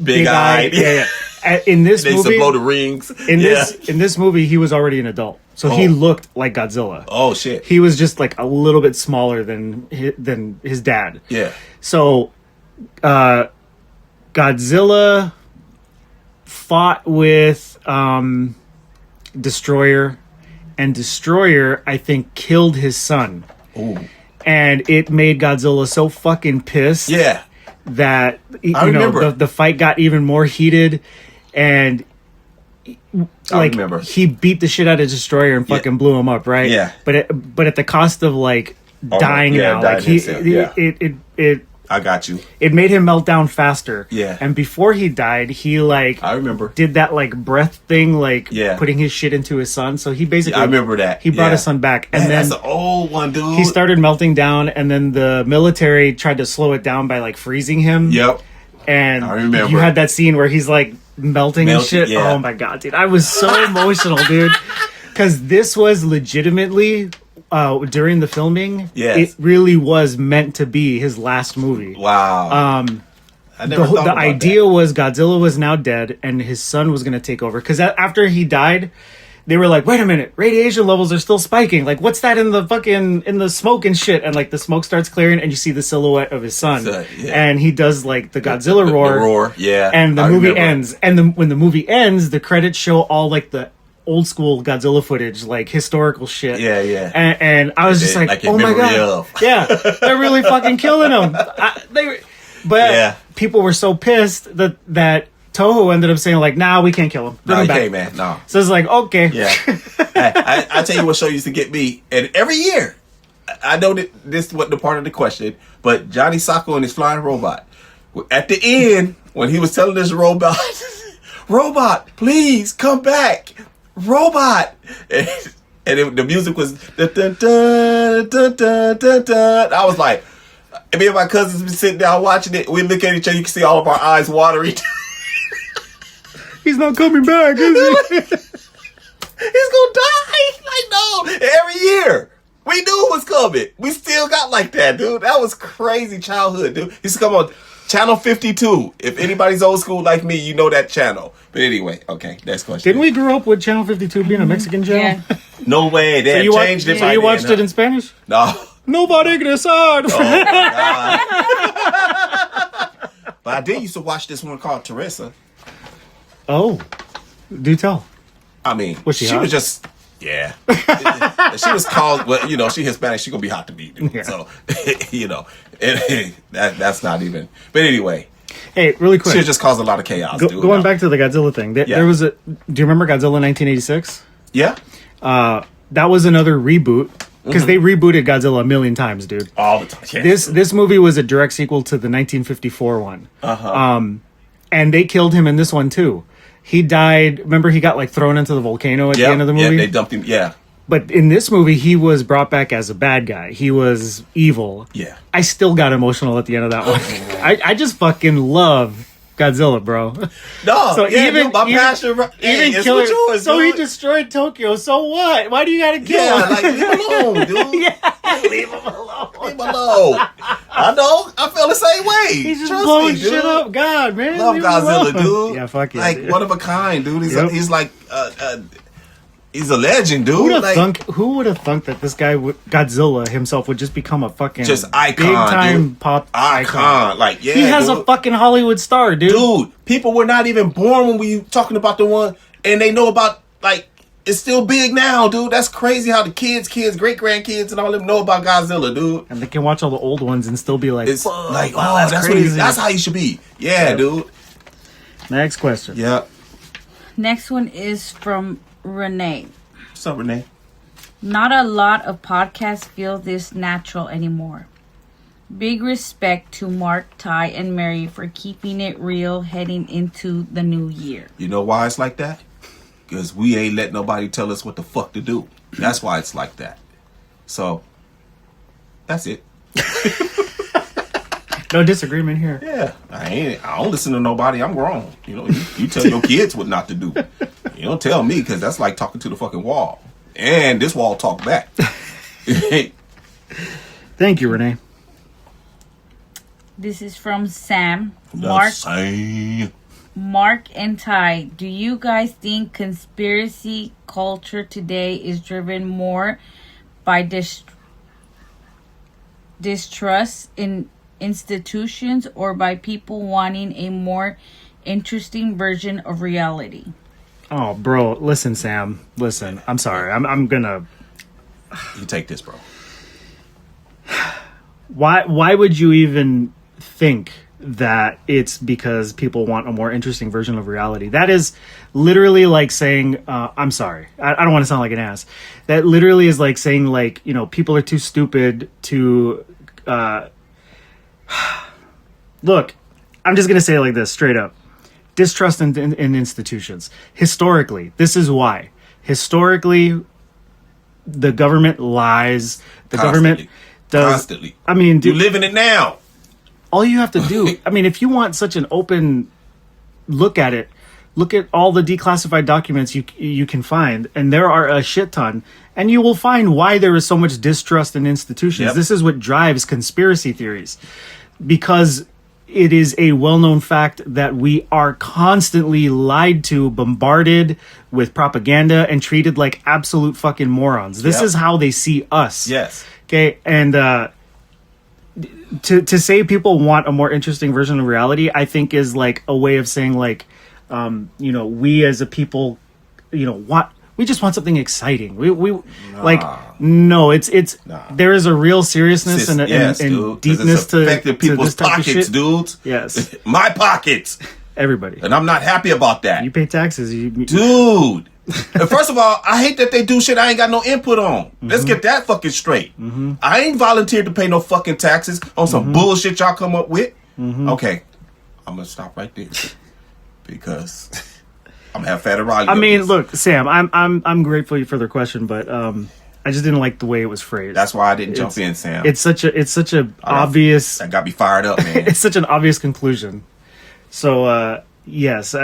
B: Big-eyed.
D: Yeah. In this
B: They used
D: movie...
B: to blow the rings.
D: In this movie, he was already an adult. So he looked like Godzilla.
B: Oh, shit.
D: He was just like a little bit smaller than his dad.
B: Yeah.
D: So Godzilla fought with Destroyer, and Destroyer, I think, killed his son.
B: Ooh.
D: And it made Godzilla so fucking pissed.
B: Yeah.
D: That
B: I remember.
D: The fight got even more heated, and
B: I remember.
D: he beat the shit out of Destroyer and fucking blew him up, right?
B: Yeah.
D: But at the cost of like dying now. Like it
B: I got you.
D: It made him melt down faster.
B: Yeah.
D: And before he died, he
B: I remember.
D: did that like breath thing, like
B: Yeah.
D: putting his shit into his son. So he basically
B: I remember that.
D: He brought
B: Yeah.
D: his son back, and
B: Man,
D: then
B: that's the old one, dude.
D: he started melting down, and then the military tried to slow it down by like freezing him.
B: Yep.
D: And
B: I remember.
D: you had that scene where he's like melting and shit.
B: yeah.
D: Oh my god, dude. I was so emotional, dude. Because this was legitimately, during the filming,
B: Yes.
D: it really was meant to be his last movie.
B: Wow. I never thought
D: The
B: about
D: idea was Godzilla was now dead and his son was going to take over. Because after he died, they were like, wait a minute, radiation levels are still spiking. Like, what's that in the smoke and shit? And like the smoke starts clearing and you see the silhouette of his son.
B: Yeah.
D: And he does like the Godzilla roar.
B: The roar, yeah.
D: And the
B: I
D: movie
B: remember.
D: ends. And when the movie ends, the credits show all like the old school Godzilla footage, like historical shit.
B: Yeah, yeah.
D: And I was just like
B: in
D: oh my
B: memory
D: god.
B: of.
D: Yeah, they're really fucking killing him. But
B: Yeah.
D: people were so pissed that Toho ended up saying like, nah, we can't kill him. Bring
B: No,
D: him
B: you
D: back.
B: can't, man. No.
D: So it's like, okay.
B: Yeah. I tell you what show used to get me, and every year, I know that this wasn't the part of the question, but Johnny Sacco and his flying robot. At the end, when he was telling this robot, robot, please come back, robot, the music was dun, dun, dun, dun, dun, dun, dun. I was like, me and my cousins been sitting down watching it. We look at each other, you can see all of our eyes watering.
D: He's not coming back, is he?
B: He's gonna die. Like, no. Every year. We knew it was coming. We still got like that, dude. That was crazy childhood, dude. He used to come on Channel 52. If anybody's old school like me, you know that channel. But anyway, okay, next question.
D: Didn't we grow up with Channel 52 being a Mexican channel?
E: Yeah.
B: No way. They had changed it.
D: So you watched it in Spanish?
B: No.
D: Nobody can decide.
B: Oh, my God. But I did used to watch this one called Teresa.
D: Oh, do tell.
B: I mean,
D: Was she
B: she
D: hot?
B: was just, yeah. She was called, well, she Hispanic. She gonna be hot to me, dude.
D: Yeah.
B: So, that's not even. But anyway,
D: Hey, really quick.
B: she just caused a lot of chaos, dude.
D: Going back to the Godzilla thing, there was a. Do you remember Godzilla 1986?
B: Yeah.
D: That was another reboot because they rebooted Godzilla a million times, dude.
B: All the time. Yeah.
D: This movie was a direct sequel to the 1954 one. And they killed him in this one too. He died. Remember, he got like thrown into the volcano at the end of the movie.
B: Yeah, they dumped him. Yeah.
D: But in this movie, he was brought back as a bad guy. He was evil.
B: Yeah.
D: I still got emotional at the end of that one. I just fucking love Godzilla, bro.
B: No.
D: So
B: yeah,
D: even
B: dude, my passion.
D: even
B: it's
D: killer.
B: what yours,
D: So he
B: dude.
D: destroyed Tokyo. So what? Why do you gotta kill
B: Yeah,
D: him?
B: like leave him alone, dude.
D: Yeah, leave him alone.
B: Leave him alone. I know. I feel the same way.
D: He's just
B: Trust
D: blowing
B: me, dude.
D: shit up. God, man.
B: Love
D: leave him
B: Godzilla,
D: alone.
B: dude.
D: Yeah, fuck yeah.
B: Like
D: dude.
B: one of a kind, dude. He's
D: Yep.
B: he's like he's a legend, dude.
D: Who would have thunk that this guy, Godzilla himself, would just become a fucking
B: Just icon,
D: big time
B: dude.
D: pop
B: icon. Like, yeah,
D: He has
B: dude.
D: a fucking Hollywood star, dude.
B: Dude, people were not even born when we talking about the one, and they know about, like, it's still big now, dude. That's crazy how the kids, great grandkids, and all them know about Godzilla, dude.
D: And they can watch all the old ones and still be like,
B: It's
D: "Fuck,
B: like,
D: wow,
B: oh, that's
D: crazy."
B: that's how you should be. Yeah, dude.
D: Next question.
B: Yeah.
E: Next one is from Renee.
B: What's up, Renee?
E: Not a lot of podcasts feel this natural anymore. Big respect to Mark, Ty, and Mary for keeping it real heading into the new year.
B: You know why it's like that? Because we ain't let nobody tell us what the fuck to do. That's why it's like that. So, that's it.
D: No disagreement here.
B: Yeah, I don't listen to nobody. I'm grown. You know, you tell your kids what not to do. You don't tell me, because that's like talking to the fucking wall. And this wall talk back.
D: Thank you, Renee.
E: This is from Sam.
B: Mark
E: And Ty, do you guys think conspiracy culture today is driven more by distrust in institutions or by people wanting a more interesting version of reality?
D: Oh, bro, listen, Sam. Listen, I'm sorry. I'm gonna.
B: You take this, bro.
D: Why would you even think that it's because people want a more interesting version of reality? That is literally like saying, I'm sorry, I don't want to sound like an ass. That literally is like saying, like, you know, people are too stupid to look. I'm just gonna say it like this, straight up. Distrust in institutions. Historically, this is why. Historically, the government lies. The government does.
B: Constantly.
D: I mean,
B: you live in it now.
D: All you have to do, I mean, if you want such an open look at it, look at all the declassified documents you can find, and there are a shit ton, and you will find why there is so much distrust in institutions.
B: Yep.
D: This is what drives conspiracy theories, because it is a well-known fact that we are constantly lied to, bombarded with propaganda, and treated like absolute fucking morons. This is how they see us.
B: Yes.
D: Okay, and to say people want a more interesting version of reality, I think is like a way of saying, like, you know, we as a people, you know, we just want something exciting. Like, no, it's there is a real seriousness and deepness to
B: people's
D: this type
B: pockets,
D: of shit.
B: dudes.
D: Yes,
B: my pockets.
D: Everybody,
B: and I'm not happy about that.
D: You pay taxes,
B: dude. First of all, I hate that they do shit I ain't got no input on. Mm-hmm. Let's get that fucking straight. Mm-hmm. I ain't volunteered to pay no fucking taxes on some bullshit y'all come up with. Mm-hmm. Okay, I'm gonna stop right there because I'm gonna have Fat Riley.
D: I mean, look, Sam, I'm grateful for the question, but I just didn't like the way it was phrased.
B: That's why I didn't jump in, Sam.
D: It's such a obvious.
B: That got me fired up, man.
D: It's such an obvious conclusion. So yes.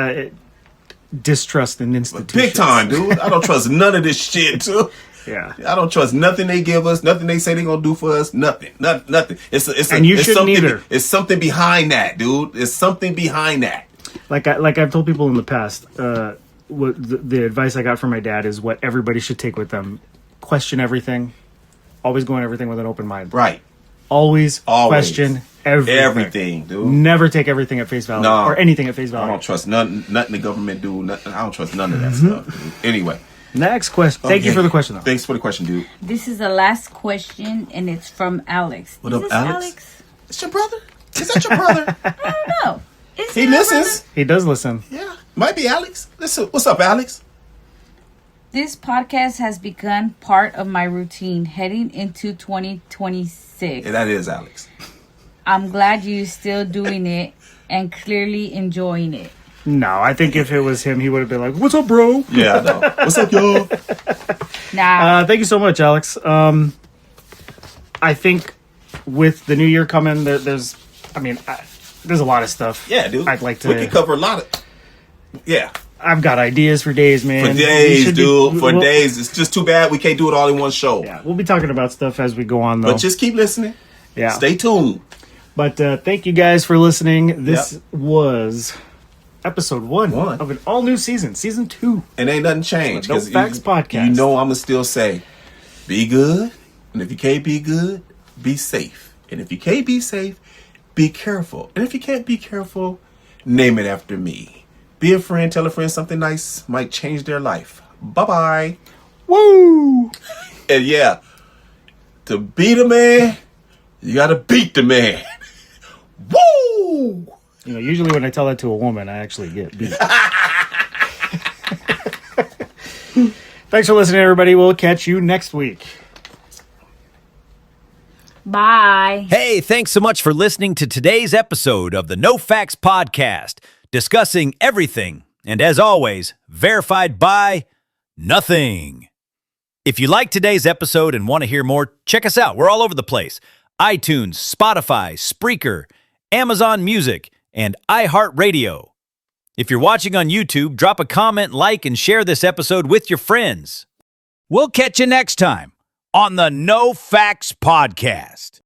D: Distrust in institutions.
B: Big time, dude. I don't trust none of this shit, too.
D: Yeah.
B: I don't trust nothing they give us, nothing they say they're going to do for us, nothing. Nothing.
D: And you shouldn't either.
B: It's something behind that, dude. It's something behind that.
D: Like I've told people in the past, what the advice I got from my dad is what everybody should take with them. Question everything. Always go in everything with an open mind.
B: Right.
D: Always question everything,
B: dude.
D: Never take everything at face value or anything at face value.
B: I don't trust nothing the government do. Nothing. I don't trust none of that stuff, dude. Anyway.
D: Next question. Okay. Thank you for the question, though.
B: Thanks for the question, dude.
E: This is the last question, and it's from Alex.
B: What up, Alex? It's your brother? Is that your brother?
E: I don't know.
B: He listens.
E: Brother?
D: He does listen.
B: Yeah. Might be Alex. Listen. What's up, Alex?
E: This podcast has become part of my routine heading into 2026.
B: Yeah, that is Alex.
E: I'm glad you're still doing it and clearly enjoying it.
D: No, I think if it was him, he would have been like, "What's up, bro?"
B: Yeah, I know. What's up, y'all?
E: Nah.
D: Thank you so much, Alex. I think with the new year coming, there's a lot of stuff.
B: Yeah, dude.
D: I'd like to.
B: We can cover a lot of. Yeah.
D: I've got ideas for days, man.
B: For days, dude. For days. It's just too bad we can't do it all in one show.
D: Yeah, we'll be talking about stuff as we go on, though.
B: But just keep listening.
D: Yeah.
B: Stay tuned.
D: But thank you guys for listening. This was episode 1 of an all-new season, season 2.
B: And ain't nothing changed.
D: No Facts Podcast.
B: You know I'm going to still say, be good. And if you can't be good, be safe. And if you can't be safe, be careful. And if you can't be careful, name it after me. Be a friend, tell a friend something nice might change their life. Bye-bye.
D: Woo!
B: And yeah, to beat a man, you gotta beat the man. Woo!
D: You know, usually when I tell that to a woman, I actually get beat. Thanks for listening, everybody. We'll catch you next week.
E: Bye.
A: Hey, thanks so much for listening to today's episode of the No Facts Podcast, discussing everything, and as always, verified by nothing. If you like today's episode and want to hear more, check us out. We're all over the place. iTunes, Spotify, Spreaker, Amazon Music, and iHeartRadio. If you're watching on YouTube, drop a comment, like, and share this episode with your friends. We'll catch you next time on the No Facts Podcast.